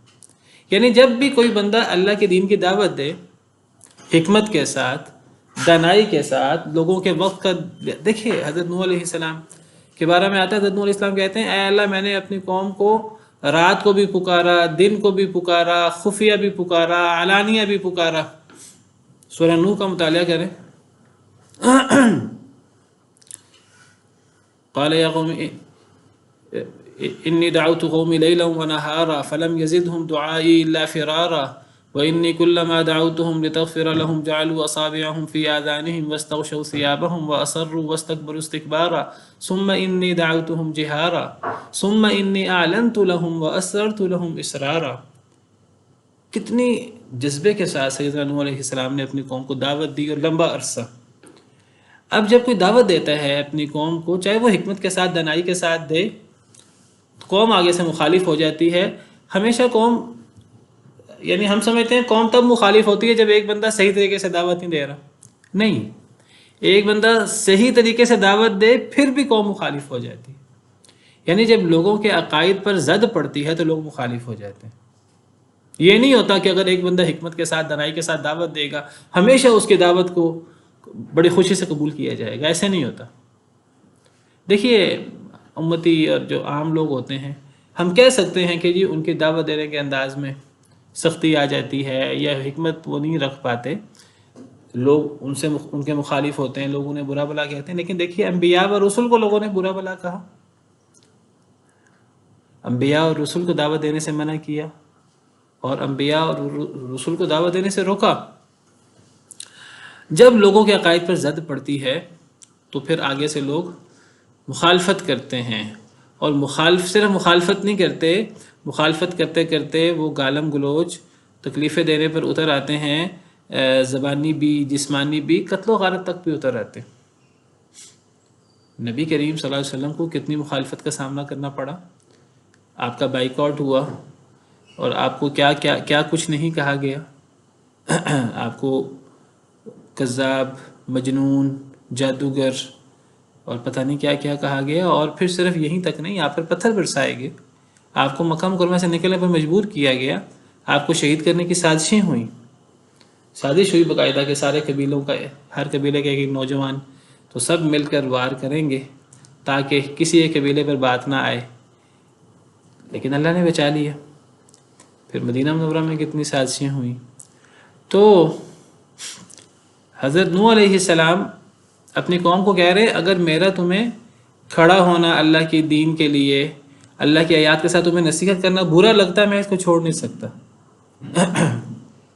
یعنی جب بھی کوئی بندہ اللہ کے دین کی دعوت دے حکمت کے ساتھ، دانائی کے ساتھ، لوگوں کے وقت کا، دیکھیے حضرت نوح علیہ السلام کے بارے میں آتا ہے، حضرت نوح علیہ السلام کہتے ہیں اے اللہ میں نے اپنی قوم کو رات کو بھی پکارا، دن کو بھی پکارا، خفیہ بھی پکارا، علانیہ بھی پکارا۔ سورہ نوح کا مطالعہ کریں۔ قال یا قوم انی دعوت قومی لیلا ونہارا فلم یزدہم دعائی الا فرارا وإني كلما دعوتهم لتغفر لهم جعلوا أصابعهم في آذانهم واستغشوا ثيابهم وأصروا واستكبروا استكبارا ثم إني دعوتهم جهارا ثم إني أعلنت لهم وأسررت لهم إسرارا۔ کتنی جذبے کے ساتھ سیدنا نوح علیہ السلام نے اپنی قوم کو دعوت دی، اور لمبا عرصہ۔ اب جب کوئی دعوت دیتا ہے اپنی قوم کو، چاہے وہ حکمت کے ساتھ، دانائی کے ساتھ دے، قوم آگے سے مخالف ہو جاتی ہے۔ ہمیشہ قوم، یعنی ہم سمجھتے ہیں قوم تب مخالف ہوتی ہے جب ایک بندہ صحیح طریقے سے دعوت نہیں دے رہا، نہیں، ایک بندہ صحیح طریقے سے دعوت دے پھر بھی قوم مخالف ہو جاتی ہے۔ یعنی جب لوگوں کے عقائد پر زد پڑتی ہے تو لوگ مخالف ہو جاتے ہیں۔ یہ نہیں ہوتا کہ اگر ایک بندہ حکمت کے ساتھ، دانائی کے ساتھ دعوت دے گا ہمیشہ اس کی دعوت کو بڑی خوشی سے قبول کیا جائے گا، ایسے نہیں ہوتا۔ دیکھیے امتی اور جو عام لوگ ہوتے ہیں، ہم کہہ سکتے ہیں کہ جی ان کی دعوت دینے کے انداز میں سختی آ جاتی ہے، یا حکمت وہ نہیں رکھ پاتے، لوگ ان کے مخالف ہوتے ہیں، لوگ انہیں برا بلا کہتے ہیں۔ لیکن دیکھیے انبیاء اور رسول کو لوگوں نے برا بلا کہا، انبیاء اور رسول کو دعوت دینے سے منع کیا، اور انبیاء اور رسول کو دعوت دینے سے روکا۔ جب لوگوں کے عقائد پر زد پڑتی ہے تو پھر آگے سے لوگ مخالفت کرتے ہیں، اور صرف مخالفت نہیں کرتے، مخالفت کرتے کرتے وہ گالم گلوچ، تکلیفیں دینے پر اتر آتے ہیں، زبانی بھی، جسمانی بھی، قتل و غارت تک بھی اتر آتے ہیں۔ نبی کریم صلی اللہ علیہ وسلم کو کتنی مخالفت کا سامنا کرنا پڑا، آپ کا بائیکاٹ ہوا، اور آپ کو کیا کیا کیا کچھ نہیں کہا گیا، آپ کو کذاب، مجنون، جادوگر اور پتہ نہیں کیا کیا کہا گیا، اور پھر صرف یہیں تک نہیں، آپ پر پتھر برسائے گئے، آپ کو مکہ مکرمہ سے نکلنے پر مجبور کیا گیا، آپ کو شہید کرنے کی سازشیں ہوئیں، سازش ہوئی باقاعدہ کہ سارے قبیلوں کا، ہر قبیلے کے ایک نوجوان تو سب مل کر وار کریں گے تاکہ کسی ایک قبیلے پر بات نہ آئے، لیکن اللہ نے بچا لیا۔ پھر مدینہ منورہ میں کتنی سازشیں ہوئیں۔ تو حضرت نوح علیہ السلام اپنی قوم کو کہہ رہے اگر میرا تمہیں کھڑا ہونا اللہ کی دین کے لیے، اللہ کی آیات کے ساتھ تمہیں نصیحت کرنا برا لگتا ہے، میں اس کو چھوڑ نہیں سکتا۔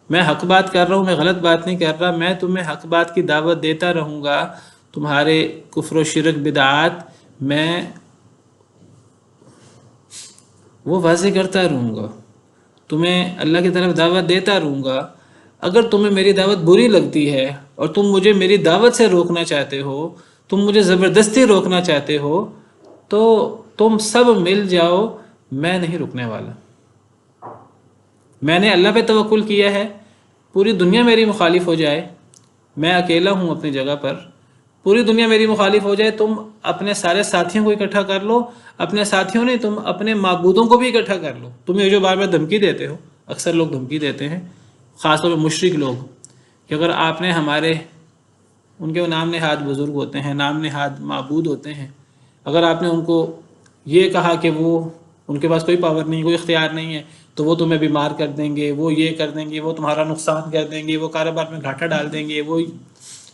میں حق بات کر رہا ہوں، میں غلط بات نہیں کر رہا، میں تمہیں حق بات کی دعوت دیتا رہوں گا، تمہارے کفر و شرک بدعات میں وہ واضح کرتا رہوں گا، تمہیں اللہ کی طرف دعوت دیتا رہوں گا۔ اگر تمہیں میری دعوت بری لگتی ہے اور تم مجھے میری دعوت سے روکنا چاہتے ہو، تم مجھے زبردستی روکنا چاہتے ہو، تو تم سب مل جاؤ، میں نہیں رکنے والا۔ میں نے اللہ پہ توکل کیا ہے، پوری دنیا میری مخالف ہو جائے، میں اکیلا ہوں اپنی جگہ پر، پوری دنیا میری مخالف ہو جائے، تم اپنے سارے ساتھیوں کو اکٹھا کر لو، اپنے ساتھیوں نے تم اپنے معبودوں کو بھی اکٹھا کر لو۔ تم یہ جو بار بار دھمکی دیتے ہو، اکثر لوگ دھمکی دیتے ہیں، خاص طور پہ مشرک لوگ، کہ اگر آپ نے ان کے نام نہاد بزرگ ہوتے ہیں، نام نہاد معبود ہوتے ہیں، اگر آپ نے ان کو یہ کہا کہ وہ ان کے پاس کوئی پاور نہیں، کوئی اختیار نہیں ہے، تو وہ تمہیں بیمار کر دیں گے، وہ یہ کر دیں گے، وہ تمہارا نقصان کر دیں گے، وہ کاروبار میں گھاٹا ڈال دیں گے، وہ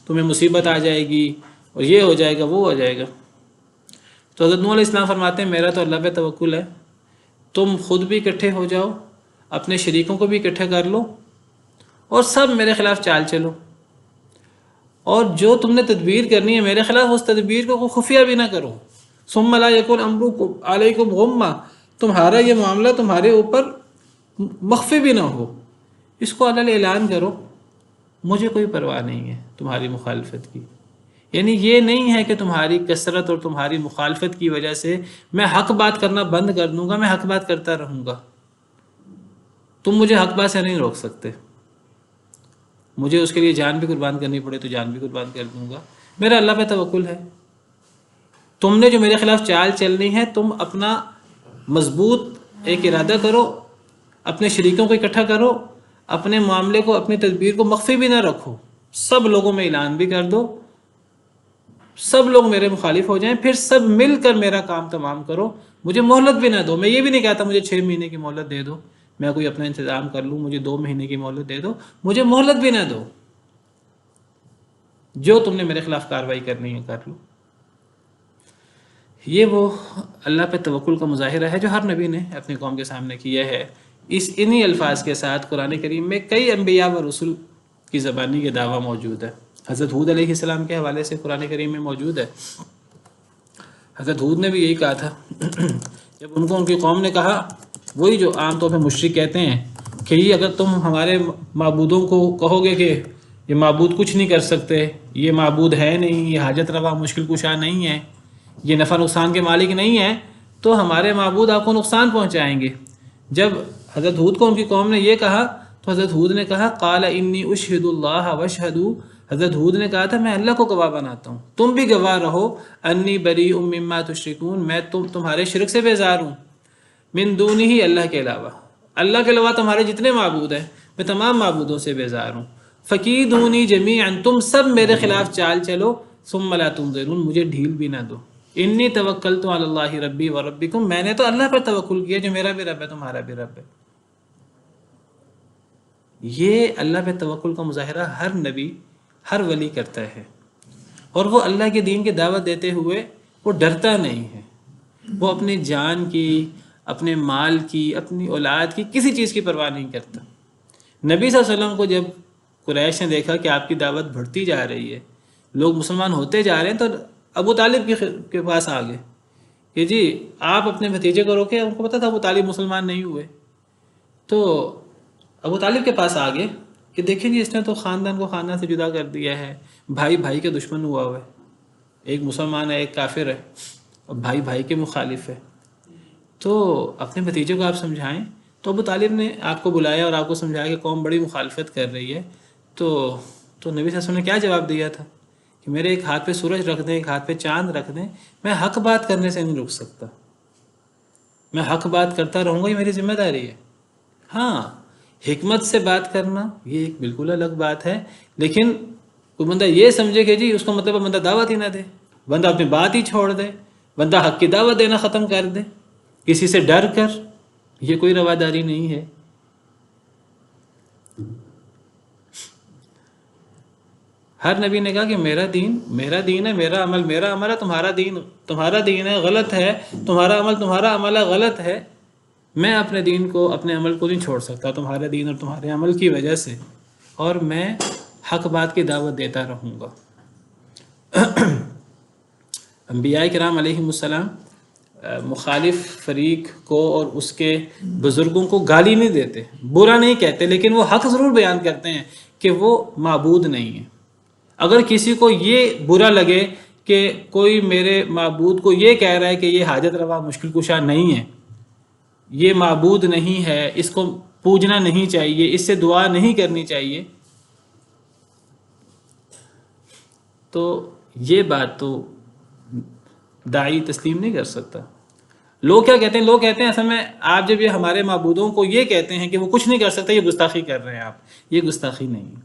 تمہیں مصیبت آ جائے گی، اور یہ ہو جائے گا، وہ ہو جائے گا. تو حضرت نوح علیہ السلام فرماتے ہیں میرا تو اللہ پہ توکل ہے، تم خود بھی اکٹھے ہو جاؤ، اپنے شریکوں کو بھی اکٹھے کر لو، اور سب میرے خلاف چال چلو، اور جو تم نے تدبیر کرنی ہے میرے خلاف اس تدبیر کو خفیہ بھی نہ کرو. ثم لا یکن امرکم علیکم غمہ، تمہارا یہ معاملہ تمہارے اوپر مخفی بھی نہ ہو، اس کو علل اعلان کرو، مجھے کوئی پرواہ نہیں ہے تمہاری مخالفت کی. یعنی یہ نہیں ہے کہ تمہاری کثرت اور تمہاری مخالفت کی وجہ سے میں حق بات کرنا بند کر دوں گا، میں حق بات کرتا رہوں گا. تم مجھے حق بات سے نہیں روک سکتے، مجھے اس کے لیے جان بھی قربان کرنی پڑے تو جان بھی قربان کر دوں گا. میرا اللہ پہ توکل ہے. تم نے جو میرے خلاف چال چلنی ہے، تم اپنا مضبوط ایک ارادہ کرو، اپنے شریکوں کو اکٹھا کرو، اپنے معاملے کو، اپنی تدبیر کو مخفی بھی نہ رکھو، سب لوگوں میں اعلان بھی کر دو، سب لوگ میرے مخالف ہو جائیں، پھر سب مل کر میرا کام تمام کرو، مجھے مہلت بھی نہ دو. میں یہ بھی نہیں کہتا مجھے 6 مہینے کی مہلت دے دو، میں کوئی اپنا انتظام کر لوں، مجھے 2 مہینے کی مہلت دے دو، مجھے مہلت بھی نہ دو، جو تم نے میرے خلاف کارروائی کرنی ہے کر لو. یہ وہ اللہ پہ توکل کا مظاہرہ ہے جو ہر نبی نے اپنی قوم کے سامنے کیا ہے. انہی الفاظ کے ساتھ قرآن کریم میں کئی انبیاء و رسول کی زبانی کے دعویٰ موجود ہے. حضرت ہود علیہ السلام کے حوالے سے قرآن کریم میں موجود ہے. حضرت ہود نے بھی یہی کہا تھا جب ان کو ان کی قوم نے کہا، وہی جو عام طور پہ مشرک کہتے ہیں کہ یہ اگر تم ہمارے معبودوں کو کہو گے کہ یہ معبود کچھ نہیں کر سکتے، یہ معبود ہے نہیں، یہ حاجت روا مشکل کشا نہیں ہے، یہ نفع نقصان کے مالک نہیں ہے، تو ہمارے معبود آپ کو نقصان پہنچائیں گے. جب حضرت ہود کو ان کی قوم نے یہ کہا تو حضرت ہود نے کہا قال انی اشہد اللہ واشہدوا، حضرت ہود نے کہا تھا میں اللہ کو گواہ بناتا ہوں، تم بھی گواہ رہو، انی بریء مما تشرکون، میں تمہارے شرک سے بیزار ہوں، من دونہ، اللہ کے علاوہ، اللہ کے علاوہ تمہارے جتنے معبود ہیں میں تمام معبودوں سے بیزار ہوں. فکیدونی جمیعا، تم سب میرے خلاف چال چلو، ثم لا تنظرون، مجھے ڈھیل بھی نہ دو. انی توکلت علی اللہ ربی و ربکم، میں نے تو اللہ پر توکل کیا جو میرا بھی رب ہے تمہارا بھی رب ہے. یہ اللہ پہ توکل کا مظاہرہ ہر نبی، ہر ولی کرتا ہے، اور وہ اللہ کے دین کی دعوت دیتے ہوئے وہ ڈرتا نہیں ہے، وہ اپنی جان کی، اپنے مال کی، اپنی اولاد کی، کسی چیز کی پرواہ نہیں کرتا. نبی صلی اللہ علیہ وسلم کو جب قریش نے دیکھا کہ آپ کی دعوت بڑھتی جا رہی ہے، لوگ مسلمان ہوتے جا رہے ہیں، تو ابو طالب کے پاس آ گئے کہ جی آپ اپنے بھتیجے کو روکے. ان کو پتا تھا ابو طالب مسلمان نہیں ہوئے، تو ابو طالب کے پاس آ گئے کہ دیکھیں جی اس نے تو خاندان کو خاندان سے جدا کر دیا ہے، بھائی بھائی کے دشمن ہوا ہوا ہے، ایک مسلمان ہے ایک کافر ہے، اور بھائی بھائی کے مخالف ہے، تو اپنے بھتیجے کو آپ سمجھائیں. تو ابو طالب نے آپ کو بلایا اور آپ کو سمجھایا کہ قوم بڑی مخالفت کر رہی ہے. تو نبی صلی اللہ علیہ وسلم نے کیا جواب دیا تھا کہ میرے ایک ہاتھ پہ سورج رکھ دیں، ایک ہاتھ پہ چاند رکھ دیں، میں حق بات کرنے سے نہیں رک سکتا، میں حق بات کرتا رہوں گا، یہ میری ذمہ داری ہے. ہاں حکمت سے بات کرنا یہ ایک بالکل الگ بات ہے، لیکن کوئی بندہ یہ سمجھے کہ جی اس کو مطلب بندہ دعوت ہی نہ دے، بندہ اپنی بات ہی چھوڑ دے، بندہ حق کی دعوت دینا ختم کر دے کسی سے ڈر کر، یہ کوئی رواداری نہیں ہے. ہر نبی نے کہا کہ میرا دین ہے، میرا عمل ہے، تمہارا دین ہے غلط ہے، تمہارا عمل ہے غلط ہے، میں اپنے دین کو، اپنے عمل کو نہیں چھوڑ سکتا تمہارے دین اور تمہارے عمل کی وجہ سے، اور میں حق بات کی دعوت دیتا رہوں گا. انبیاء کرام علیہم السلام مخالف فریق کو اور اس کے بزرگوں کو گالی نہیں دیتے، برا نہیں کہتے، لیکن وہ حق ضرور بیان کرتے ہیں کہ وہ معبود نہیں ہے. اگر کسی کو یہ برا لگے کہ کوئی میرے معبود کو یہ کہہ رہا ہے کہ یہ حاجت روا مشکل کشا نہیں ہے، یہ معبود نہیں ہے، اس کو پوجنا نہیں چاہیے، اس سے دعا نہیں کرنی چاہیے، تو یہ بات تو داعی تسلیم نہیں کر سکتا. لوگ کیا کہتے ہیں؟ لوگ کہتے ہیں اصل میں آپ جب یہ ہمارے معبودوں کو یہ کہتے ہیں کہ وہ کچھ نہیں کر سکتے، یہ گستاخی کر رہے ہیں آپ. یہ گستاخی نہیں.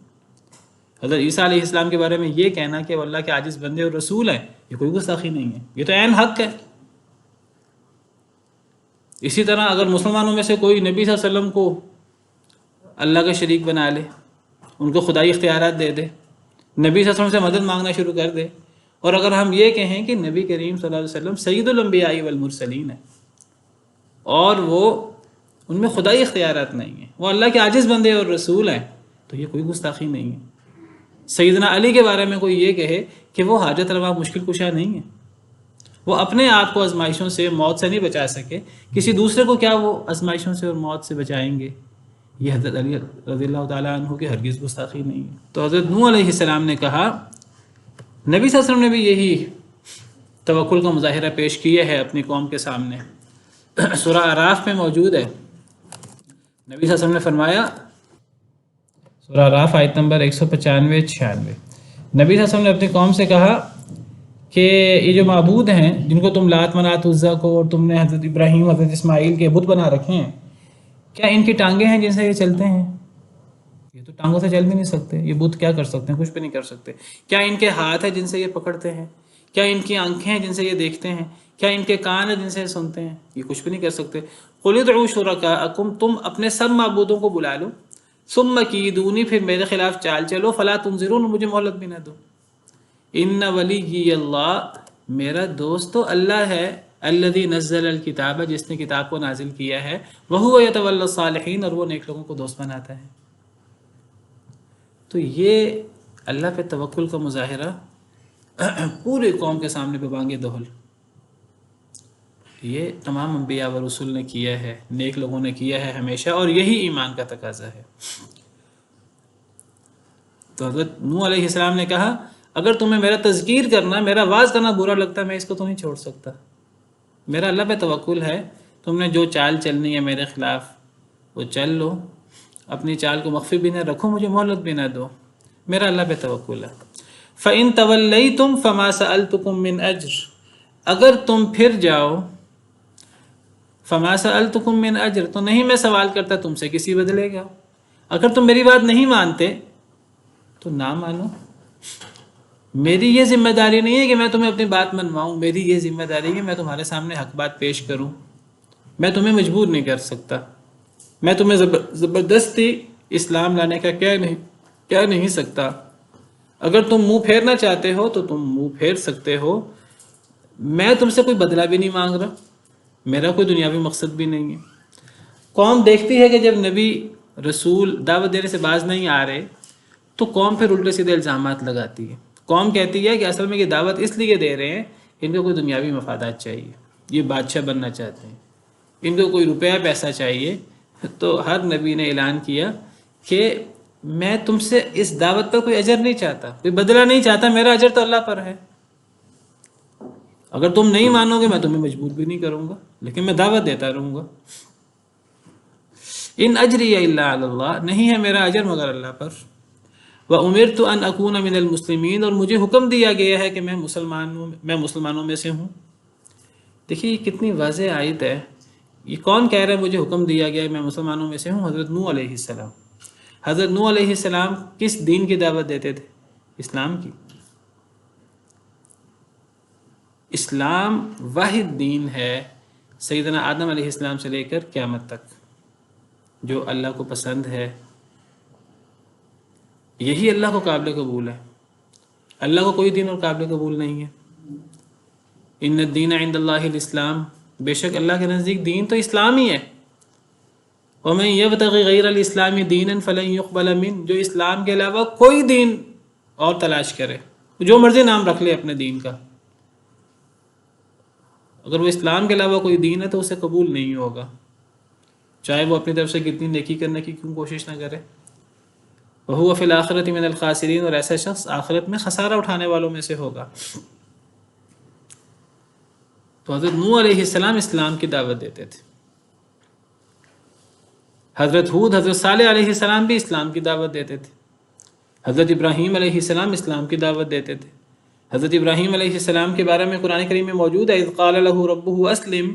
حضرت عیسیٰ علیہ السلام کے بارے میں یہ کہنا کہ وہ اللہ کے عاجز بندے اور رسول ہیں، یہ کوئی گستاخی نہیں ہے، یہ تو عین حق ہے۔ اسی طرح اگر مسلمانوں میں سے کوئی نبی صلی اللہ علیہ وسلم کو اللہ کا شریک بنا لے، ان کو خدائی اختیارات دے دے، نبی صلی اللہ علیہ وسلم سے مدد مانگنا شروع کر دے، اور اگر ہم یہ کہیں کہ نبی کریم صلی اللہ علیہ وسلم سید الانبیاء والمرسلین ہے اور وہ ان میں خدائی اختیارات نہیں ہیں، وہ اللہ کے عاجز بندے اور رسول ہیں، تو یہ کوئی گستاخی نہیں ہے۔ سیدنا علی کے بارے میں کوئی یہ کہے کہ وہ حاجت روا مشکل کشا نہیں ہے، وہ اپنے آپ کو آزمائشوں سے موت سے نہیں بچا سکے، کسی دوسرے کو کیا وہ آزمائشوں سے اور موت سے بچائیں گے؟ یہ حضرت علی رضی اللہ تعالیٰ عنہ کی ہرگز گستاخی نہیں ہے۔ تو حضرت نوح علیہ السلام نے کہا، نبی صلی اللہ علیہ وسلم نے بھی یہی توکل کا مظاہرہ پیش کیا ہے اپنی قوم کے سامنے، سورہ اعراف میں موجود ہے۔ نبی صلی اللہ علیہ وسلم نے فرمایا، سورہ اعراف آیت نمبر 195-96، نبی صلی اللہ علیہ وسلم نے اپنی قوم سے کہا کہ یہ جو معبود ہیں جن کو تم لات منات عزا کو اور تم نے حضرت ابراہیم حضرت اسماعیل کے بت بنا رکھے ہیں، کیا ان کی ٹانگیں ہیں جن سے یہ چلتے ہیں؟ یہ تو ٹانگوں سے چل بھی نہیں سکتے، یہ بت کیا کر سکتے ہیں؟ کچھ بھی نہیں کر سکتے۔ کیا ان کے ہاتھ ہیں جن سے یہ پکڑتے ہیں؟ کیا ان کی آنکھیں ہیں جن سے یہ دیکھتے ہیں؟ کیا ان کے کان ہیں جن سے یہ سنتے ہیں؟ یہ کچھ بھی نہیں کر سکتے۔ قُلِ ادْعُوا شُرَكَاءَكُمْ، تم اپنے سب معبودوں کو بلا لو، ثُمَّ كِيدُونِي، پھر میرے خلاف چال چلو، فَلَا تُنظِرُونَ، مجھے مہلت بھی نہ دو۔ اِنَّ وَلِيِّيَ اللَّهُ، میرا دوست تو اللہ ہے، الذی نزل الکتاب، جس نے کتاب کو نازل کیا ہے، وَهُوَ يَتَوَلَّى الصَّالِحِينَ، اور وہ نیک لوگوں کو دوست بناتا ہے۔ تو یہ اللہ پہ توکل کا مظاہرہ پورے قوم کے سامنے پہ بانگ دہل، یہ تمام انبیاء و رسول نے کیا ہے، نیک لوگوں نے کیا ہے ہمیشہ، اور یہی ایمان کا تقاضا ہے۔ تو حضرت نوح علیہ السلام نے کہا، اگر تمہیں میرا تذکیر کرنا، میرا واعظ کرنا برا لگتا ہے، میں اس کو تو نہیں چھوڑ سکتا، میرا اللہ پہ توکل ہے، تم نے جو چال چلنی ہے میرے خلاف وہ چل لو، اپنی چال کو مخفی بھی نہ رکھو، مجھے مہلت بھی نہ دو، میرا اللہ پہ توکل ہے۔ فَإِن تَوَلَّيْتُمْ فَمَا سَأَلْتُكُم مِّنْ أَجْرٍ، اگر تم پھر جاؤ، فَمَا سَأَلْتُكُم مِّنْ أَجْرٍ، تو نہیں میں سوال کرتا تم سے کسی بدلے کا، اگر تم میری بات نہیں مانتے تو نہ مانو، میری یہ ذمہ داری نہیں ہے کہ میں تمہیں اپنی بات منواؤں، میری یہ ذمہ داری ہے کہ میں تمہارے سامنے حق بات پیش کروں، میں تمہیں مجبور نہیں کر سکتا، میں تمہیں زبردستی اسلام لانے کا کہہ نہیں سکتا، اگر تم منہ پھیرنا چاہتے ہو تو تم منہ پھیر سکتے ہو، میں تم سے کوئی بدلہ بھی نہیں مانگ رہا، میرا کوئی دنیاوی مقصد بھی نہیں ہے۔ قوم دیکھتی ہے کہ جب نبی رسول دعوت دینے سے باز نہیں آ رہے تو قوم پھر الٹے سیدھے الزامات لگاتی ہے، قوم کہتی ہے کہ اصل میں یہ دعوت اس لیے دے رہے ہیں، ان کو کوئی دنیاوی مفادات چاہیے، یہ بادشاہ بننا چاہتے ہیں، ان کو کوئی روپیہ پیسہ چاہیے۔ تو ہر نبی نے اعلان کیا کہ میں تم سے اس دعوت پر کوئی اجر نہیں چاہتا، کوئی بدلہ نہیں چاہتا، میرا اجر تو اللہ پر ہے، اگر تم نہیں مانو گے میں تمہیں مجبور بھی نہیں کروں گا، لیکن میں دعوت دیتا رہوں گا۔ ان اجری الا علی اللہ، نہیں ہے میرا اجر مگر اللہ پر۔ وَأُمِرْتُ أَنْ أَكُونَ مِنَ الْمُسْلِمِينَ، اور مجھے حکم دیا گیا ہے کہ میں مسلمانوں میں سے ہوں۔ دیکھیے یہ کتنی واضح آیت ہے، یہ کون کہہ رہا ہے مجھے حکم دیا گیا ہے میں مسلمانوں میں سے ہوں؟ حضرت نوح علیہ السلام۔ حضرت نوح علیہ السلام کس دین کی دعوت دیتے تھے؟ اسلام کی۔ اسلام واحد دین ہے سیدنا آدم علیہ السلام سے لے کر قیامت تک، جو اللہ کو پسند ہے، یہی اللہ کو قابل قبول ہے، اللہ کو کوئی دین اور قابل قبول نہیں ہے۔ ان الدین عند اللہ الاسلام، بے شک اللہ کے نزدیک دین تو اسلام ہی ہے۔ ومن یبتغی غیر الاسلام دینا فلن یقبل منہ، جو اسلام کے علاوہ کوئی دین اور تلاش کرے، جو مرضی نام رکھ لے اپنے دین کا، اگر وہ اسلام کے علاوہ کوئی دین ہے تو اسے قبول نہیں ہوگا، چاہے وہ اپنی طرف سے کتنی نیکی کرنے کی کیوں کوشش نہ کرے۔ وَهُوَ فِي الْآخِرَةِ مِنَ الْخَاسِرِينَ، اور ایسا شخص آخرت میں خسارہ اٹھانے والوں میں سے ہوگا۔ تو حضرت نوح علیہ السلام اسلام کی دعوت دیتے تھے، حضرت ہود حضرت صالح علیہ السلام بھی اسلام کی دعوت دیتے تھے، حضرت ابراہیم علیہ السلام اسلام کی دعوت دیتے تھے۔ حضرت ابراہیم علیہ السلام کے بارے میں قرآن کریم میں موجود ہے، اذ قال له ربه اسلم،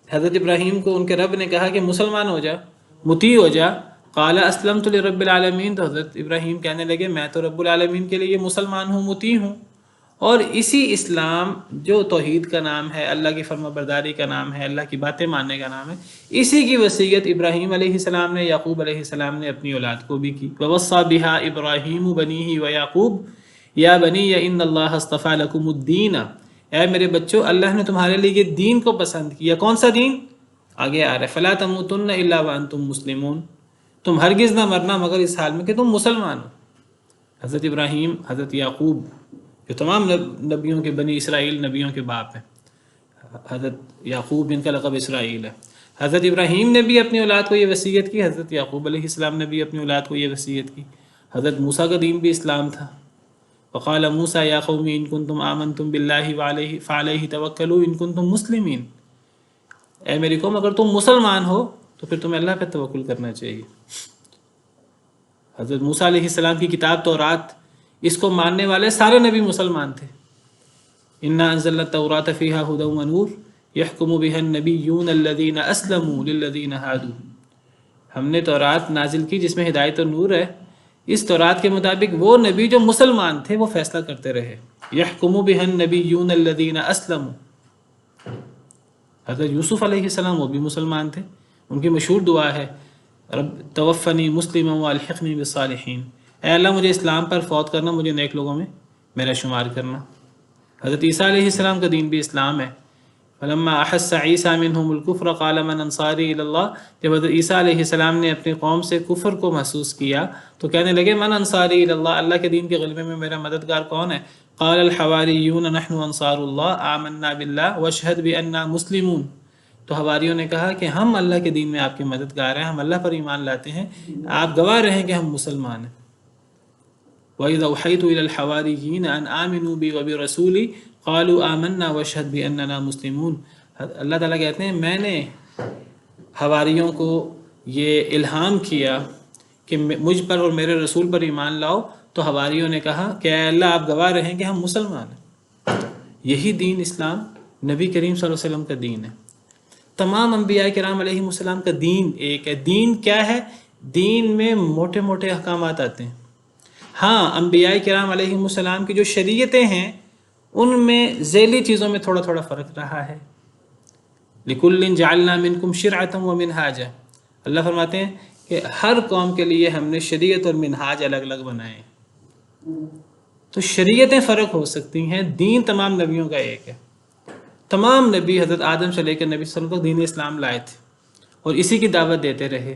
حضرت ابراہیم کو ان کے رب نے کہا کہ مسلمان ہو جا، مطیع ہو جا، قال اسلمت لرب العالمین، تو حضرت ابراہیم کہنے لگے میں تو رب العالمین کے لیے مسلمان ہوں، مطیع ہوں۔ اور اسی اسلام جو توحید کا نام ہے، اللہ کی فرما برداری کا نام ہے، اللہ کی باتیں ماننے کا نام ہے، اسی کی وصیت ابراہیم علیہ السلام نے، یعقوب علیہ السلام نے اپنی اولاد کو بھی کی۔ ووصى بها ابراہیم بنیہ ویعقوب یا بنی ان اللہ اصطفى لکم الدین، اے میرے بچوں اللہ نے تمہارے لیے یہ دین کو پسند کیا۔ کون سا دین؟ آگے آ رہا ہے فلا تموتن الا وانتم مسلمون، تم ہرگز نہ مرنا مگر اس حال میں کہ تم مسلمان ہو۔ حضرت ابراہیم، حضرت یعقوب جو تمام نبیوں کے بنی اسرائیل نبیوں کے باپ ہیں، حضرت یعقوب جن کا لقب اسرائیل ہے، حضرت ابراہیم نے بھی اپنی اولاد کو یہ وصیت کی، حضرت یعقوب علیہ السلام نے بھی اپنی اولاد کو یہ وصیت کی۔ حضرت موسیٰ کا دین بھی اسلام تھا۔ وقال موسیٰ یا قوم ان کنتم آمنتم باللہ فعلیہ توکلوا ان کنتم مسلمین، اے میری قوم اگر تم مسلمان ہو تو پھر تمہیں اللہ پہ توکل کرنا چاہیے۔ حضرت موسیٰ علیہ السلام کی کتاب تورات، اس کو ماننے والے سارے نبی مسلمان تھے۔ انا انزلنا التوراۃ فیہا ھدی ونور یحکم بہا النبیون الذین اسلموا للذین ھادوا، ہم نے تورات نازل کی جس میں ہدایت اور نور ہے۔ اس تورات کے مطابق وہ نبی جو مسلمان تھے وہ فیصلہ کرتے رہے۔ یحکم بہا النبیون الذین اسلموا، حضرت یوسف علیہ السلام وہ بھی مسلمان تھے، ان کی مشہور دعا ہے رب توفنی مسلما والحقنی بالصالحین، اے اللہ مجھے اسلام پر فوت کرنا، مجھے نیک لوگوں میں میرا شمار کرنا۔ حضرت عیسیٰ علیہ السلام کا دین بھی اسلام ہے۔ فلما احس عیسیٰ منہم الکفر قال من انصاری الی اللہ، جب حضرت عیسیٰ علیہ السلام نے اپنی قوم سے کفر کو محسوس کیا تو کہنے لگے من انصاری الی اللہ، اللہ کے دین کے غلبے میں میرا مددگار کون ہے؟ قال الحواریون نحن انصار اللہ آمنا باللہ واشہد بأننا مسلمون، تو حواریوں نے کہا کہ ہم اللہ کے دین میں آپ کے مددگار ہیں، ہم اللہ پر ایمان لاتے ہیں، آپ گواہ رہیں کہ ہم مسلمان ہیں۔ وَإِذَا أُوحِيتُ إِلَى الْحَوَارِيِّينَ أَنْ آمِنُوا بِي وَبِرَسُولِي قَالُوا آمَنَّا وَاشْهَدْ بِأَنَّنَا مُسْلِمُونَ، اللہ تعالیٰ کہتے ہیں میں نے حواریوں کو یہ الہام کیا کہ مجھ پر اور میرے رسول پر ایمان لاؤ، تو حواریوں نے کہا کہ اے اللہ آپ گواہ رہیں کہ ہم مسلمان ہیں۔ یہی دین اسلام نبی کریم صلی اللہ علیہ وسلم کا دین ہے۔ تمام انبیاء کرام علیہ السلام کا دین ایک ہے۔ دین کیا ہے؟ دین میں موٹے موٹے احکامات آتے ہیں۔ ہاں انبیاء کرام علیہ السلام کی جو شریعتیں ہیں ان میں ذیلی چیزوں میں تھوڑا تھوڑا فرق رہا ہے۔ لِكُلٍّ جَعَلْنَا مِنْكُمْ شِرْعَةً وَمِنْهَاجًا، اللہ فرماتے ہیں کہ ہر قوم کے لیے ہم نے شریعت اور منہاج الگ الگ بنائے ہیں۔ تو شریعتیں فرق ہو سکتی ہیں، دین تمام نبیوں کا ایک ہے۔ تمام نبی حضرت آدم سے لے کر نبی صلی اللہ علیہ وسلم تک دین اسلام لائے تھے اور اسی کی دعوت دیتے رہے۔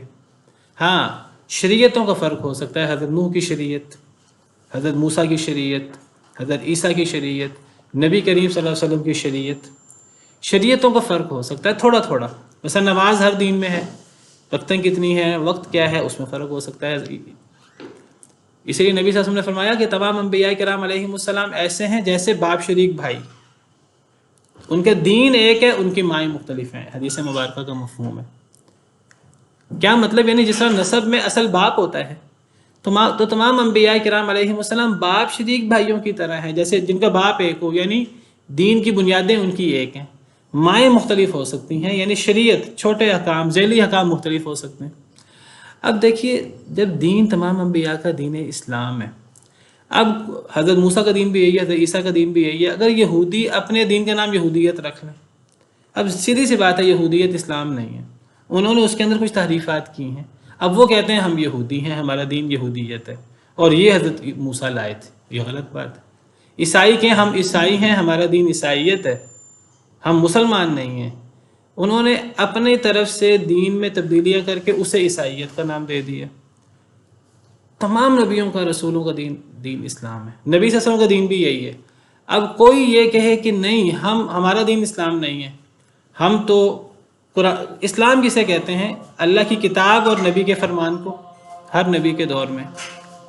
ہاں شریعتوں کا فرق ہو سکتا ہے، حضرت نوح کی شریعت، حضرت موسیٰ کی شریعت، حضرت عیسیٰ کی شریعت، نبی کریم صلی اللہ علیہ وسلم کی شریعت، شریعتوں کا فرق ہو سکتا ہے تھوڑا تھوڑا۔ مثلا نماز ہر دین میں ہے، وقتیں کتنی ہے، وقت کیا ہے، اس میں فرق ہو سکتا ہے۔ اسی لیے نبی صلی اللہ علیہ وسلم نے فرمایا کہ تمام انبیاء کرام علیہ السلام ایسے ہیں جیسے باپ شریک بھائی، ان کے دین ایک ہے، ان کی مائیں مختلف ہیں، حدیث مبارکہ کا مفہوم ہے۔ کیا مطلب؟ یعنی جس طرح نسب میں اصل باپ ہوتا ہے تو تمام انبیاء کرام علیہ السلام باپ شریک بھائیوں کی طرح ہیں، جیسے جن کا باپ ایک ہو، یعنی دین کی بنیادیں ان کی ایک ہیں۔ مائیں مختلف ہو سکتی ہیں، یعنی شریعت، چھوٹے احکام، ذیلی احکام مختلف ہو سکتے ہیں۔ اب دیکھیے جب دین تمام انبیاء کا دین اسلام ہے، اب حضرت موسیٰ کا دین بھی یہی ہے، حضرت عیسیٰ کا دین بھی یہی ہے، اگر یہودی اپنے دین کا نام یہودیت رکھ لیں، اب سیدھی سی بات ہے یہودیت اسلام نہیں ہے، انہوں نے اس کے اندر کچھ تحریفات کی ہیں، اب وہ کہتے ہیں ہم یہودی ہیں، ہمارا دین یہودیت ہے، اور یہ حضرت موسیٰ لائے تھے، یہ غلط بات ہے۔ عیسائی کہ ہم عیسائی ہیں، ہمارا دین عیسائیت ہے، ہم مسلمان نہیں ہیں، انہوں نے اپنی طرف سے دین میں تبدیلیاں کر کے اسے عیسائیت کا نام دے دیا۔ تمام نبیوں کا، رسولوں کا دین اسلام ہے، نبی صلی اللہ علیہ وسلم کا دین بھی یہی ہے۔ اب کوئی یہ کہے کہ نہیں ہمارا دین اسلام نہیں ہے، ہم تو اسلام کسے کہتے ہیں؟ اللہ کی کتاب اور نبی کے فرمان کو۔ ہر نبی کے دور میں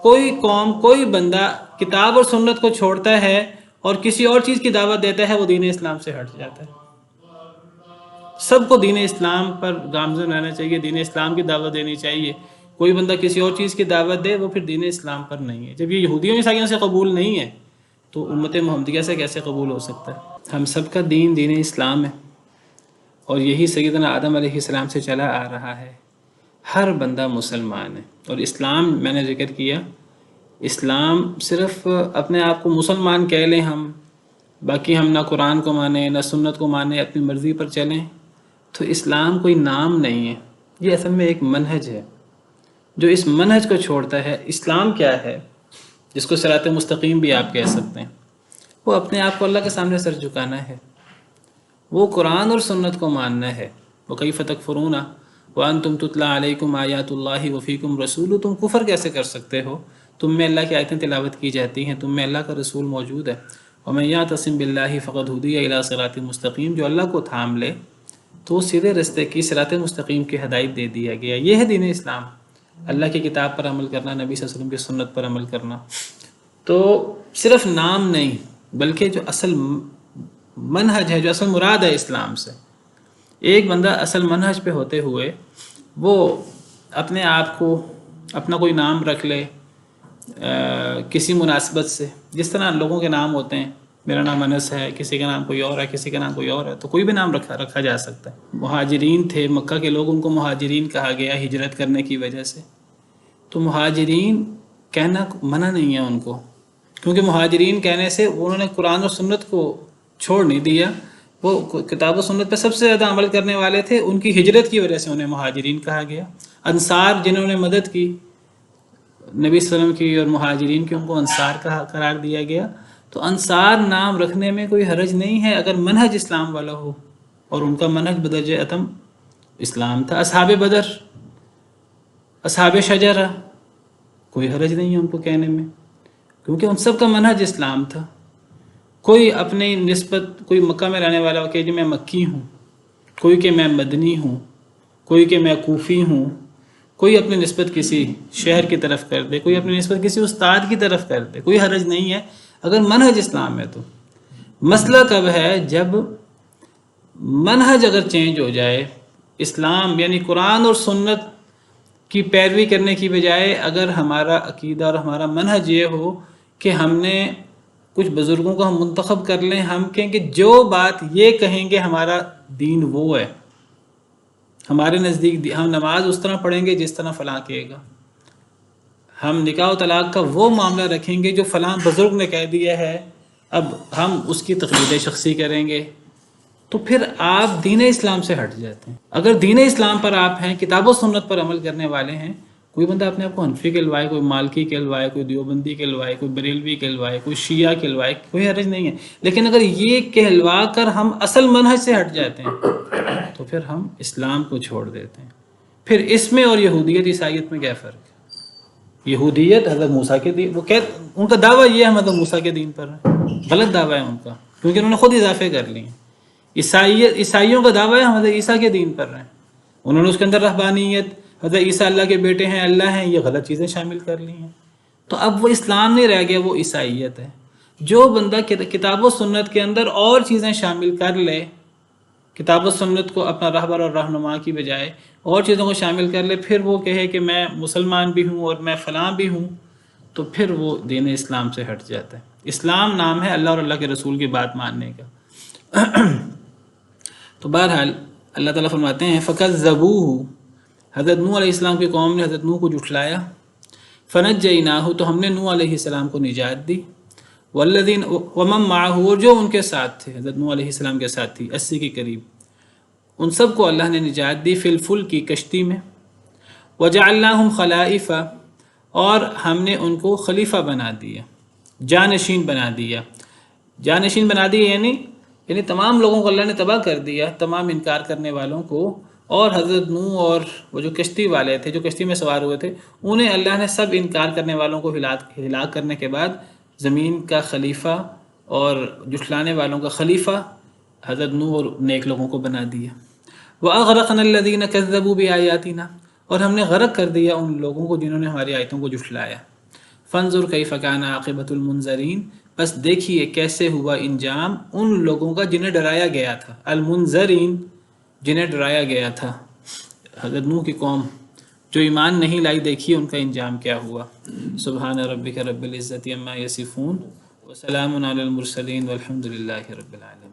کوئی قوم، کوئی بندہ کتاب اور سنت کو چھوڑتا ہے اور کسی اور چیز کی دعوت دیتا ہے، وہ دین اسلام سے ہٹ جاتا ہے۔ سب کو دین اسلام پر گامزن رہنا چاہیے، دین اسلام کی دعوت دینی چاہیے۔ کوئی بندہ کسی اور چیز کی دعوت دے وہ پھر دین اسلام پر نہیں ہے۔ جب یہ یہودیوں عیسائیوں سے قبول نہیں ہے تو امت محمدیہ سے کیسے قبول ہو سکتا ہے؟ ہم سب کا دین اسلام ہے، اور یہی سیدنا آدم علیہ السلام سے چلا آ رہا ہے۔ ہر بندہ مسلمان ہے۔ اور اسلام میں نے ذکر کیا، اسلام صرف اپنے آپ کو مسلمان کہہ لیں ہم، باقی ہم نہ قرآن کو مانیں نہ سنت کو مانیں، اپنی مرضی پر چلیں، تو اسلام کوئی نام نہیں ہے، یہ اصل میں ایک منہج ہے۔ جو اس منہج کو چھوڑتا ہے، اسلام کیا ہے، جس کو صراط مستقیم بھی آپ کہہ سکتے ہیں، وہ اپنے آپ کو اللہ کے سامنے سر جھکانا ہے، وہ قرآن اور سنت کو ماننا ہے۔ وَكَيْفَ تَكْفُرُونَ وَأَنْتُمْ تُتْلَى عَلَيْكُمْ آيَاتُ اللَّهِ وَفِيكُمْ رَسُولُ، تم کفر کیسے کر سکتے ہو، تم میں اللہ کی آیتیں تلاوت کی جاتی ہیں، تم میں اللہ کا رسول موجود ہے۔ وَمَن يَعْتَصِم بِاللَّهِ فَقَدْ هُدِيَ إِلَىٰ صِرَاطٍ مستقیم، جو اللہ کو تھام لے تو سیدھے رستے کی صراط مستقیم کی ہدایت دے دیا گیا۔ یہ ہے دین اسلام، اللہ کی کتاب پر عمل کرنا، نبی صلی اللہ علیہ وسلم کی سنت پر عمل کرنا۔ تو صرف نام نہیں، بلکہ جو اصل منہج ہے، جو اصل مراد ہے اسلام سے، ایک بندہ اصل منہج پہ ہوتے ہوئے وہ اپنے آپ کو اپنا کوئی نام رکھ لے کسی مناسبت سے، جس طرح لوگوں کے نام ہوتے ہیں، میرا نام انس ہے، کسی کا نام کوئی اور ہے، کسی کا نام کوئی اور ہے، تو کوئی بھی نام رکھا جا سکتا ہے۔ مہاجرین تھے مکہ کے لوگ، ان کو مہاجرین کہا گیا ہجرت کرنے کی وجہ سے، تو مہاجرین کہنا منع نہیں ہے ان کو، کیونکہ مہاجرین کہنے سے انہوں نے قرآن اور سنت کو چھوڑ نہیں دیا، وہ کتاب و سنت پہ سب سے زیادہ عمل کرنے والے تھے، ان کی ہجرت کی وجہ سے انہیں مہاجرین کہا گیا۔ انصار جنہوں نے مدد کی نبی صلی اللہ علیہ وسلم کی اور مہاجرین کی، ان کو انصار کا قرار دیا گیا۔ تو انصار نام رکھنے میں کوئی حرج نہیں ہے اگر منہج اسلام والا ہو، اور ان کا منہج بدرجہ اتم اسلام تھا۔ اصحاب بدر، اصحاب شجرہ، کوئی حرج نہیں ہے ان کو کہنے میں، کیونکہ ان سب کا منہج اسلام تھا۔ کوئی اپنی نسبت، کوئی مکہ میں رہنے والا کہ جی میں مکی ہوں، کوئی کہ میں مدنی ہوں، کوئی کہ میں کوفی ہوں، کوئی اپنی نسبت کسی شہر کی طرف کر دے، کوئی اپنی نسبت کسی استاد کی طرف کر دے، کوئی حرج نہیں ہے اگر منہج اسلام ہے۔ تو مسئلہ کب ہے؟ جب منہج اگر چینج ہو جائے، اسلام یعنی قرآن اور سنت کی پیروی کرنے کی بجائے اگر ہمارا عقیدہ اور ہمارا منہج یہ ہو کہ ہم نے کچھ بزرگوں کو ہم منتخب کر لیں، ہم کہیں کہ جو بات یہ کہیں گے ہمارا دین وہ ہے، ہمارے نزدیک ہم نماز اس طرح پڑھیں گے جس طرح فلاں کہے گا، ہم نکاح و طلاق کا وہ معاملہ رکھیں گے جو فلاں بزرگ نے کہہ دیا ہے، اب ہم اس کی تقلید شخصی کریں گے، تو پھر آپ دین اسلام سے ہٹ جاتے ہیں۔ اگر دین اسلام پر آپ ہیں، کتاب و سنت پر عمل کرنے والے ہیں، کوئی بندہ اپنے آپ کو حنفی کہلوائے، کوئی مالکی کہلوائے، کوئی دیوبندی کہلوائے، کوئی بریلوی کہلوائے، کوئی شیعہ کہلوائے، کوئی حرج نہیں ہے، لیکن اگر یہ کہلوا کر ہم اصل منہج سے ہٹ جاتے ہیں تو پھر ہم اسلام کو چھوڑ دیتے ہیں۔ پھر اس میں اور یہودیت عیسائیت میں کیا فرق ہے؟ یہودیت حضرت موسیٰ کے دین، ان کا دعویٰ یہ ہے حضرت موسیٰ کے دین پر ہے، غلط دعویٰ ہے ان کا، کیونکہ انہوں نے خود اضافے کر لی ہیں۔ عیسائیوں کا دعویٰ ہے حضرت عیسیٰ کے دین پر رہیں، انہوں نے اس کے اندر رہبانیت، حضرت عیسیٰ اللہ کے بیٹے ہیں، اللہ ہیں، یہ غلط چیزیں شامل کر لی ہیں، تو اب وہ اسلام نہیں رہ گیا، وہ عیسائیت ہے۔ جو بندہ کتاب و سنت کے اندر اور چیزیں شامل کر لے، کتاب و سنت کو اپنا رہبر اور رہنما کی بجائے اور چیزوں کو شامل کر لے، پھر وہ کہے کہ میں مسلمان بھی ہوں اور میں فلاں بھی ہوں، تو پھر وہ دین اسلام سے ہٹ جاتا ہے۔ اسلام نام ہے اللہ اور اللہ کے رسول کی بات ماننے کا۔ تو بہرحال اللہ تعالیٰ فرماتے ہیں فَكَذَّبُوهُ، حضرت نوح علیہ السلام کی قوم نے حضرت نوح کو جھٹلایا، فَنَجَّيْنَاهُ، تو ہم نے نوح علیہ السلام کو نجات دی، والذین ومن معه، اور جو ان کے ساتھ تھے، حضرت نوح علیہ السلام کے ساتھ تھی 80 کے قریب، ان سب کو اللہ نے نجات دی، فی الفلک کی کشتی میں، وجعلناہم خلائف، اور ہم نے ان کو خلیفہ بنا دیا، جانشین بنا دیا۔ جانشین بنا دیا یعنی تمام لوگوں کو اللہ نے تباہ کر دیا، تمام انکار کرنے والوں کو، اور حضرت نوح اور وہ جو کشتی والے تھے، جو کشتی میں سوار ہوئے تھے، انہیں اللہ نے سب انکار کرنے والوں کو ہلاک کرنے کے بعد زمین کا خلیفہ اور جھٹلانے والوں کا خلیفہ حضرت نوح اور نیک لوگوں کو بنا دیا۔ وَأَغْرَقْنَا الَّذِينَ كَذَّبُوا بِآيَاتِنَا، اور ہم نے غرق کر دیا ان لوگوں کو جنہوں نے ہماری آیتوں کو جھٹلایا۔ فَانظُرْ كَيْفَ كَانَ عَاقِبَةُ الْمُنذَرِينَ، بس دیکھیے کیسے ہوا انجام ان لوگوں کا جنہیں ڈرایا گیا تھا، المنذرین، جنہیں ڈرایا گیا تھا، حضرت نوح کی قوم جو ایمان نہیں لائی، دیکھیے ان کا انجام کیا ہوا۔ سبحان ربک رب العزت عما یصفون وسلام علی المرسلین والحمد للہ رب العالمین۔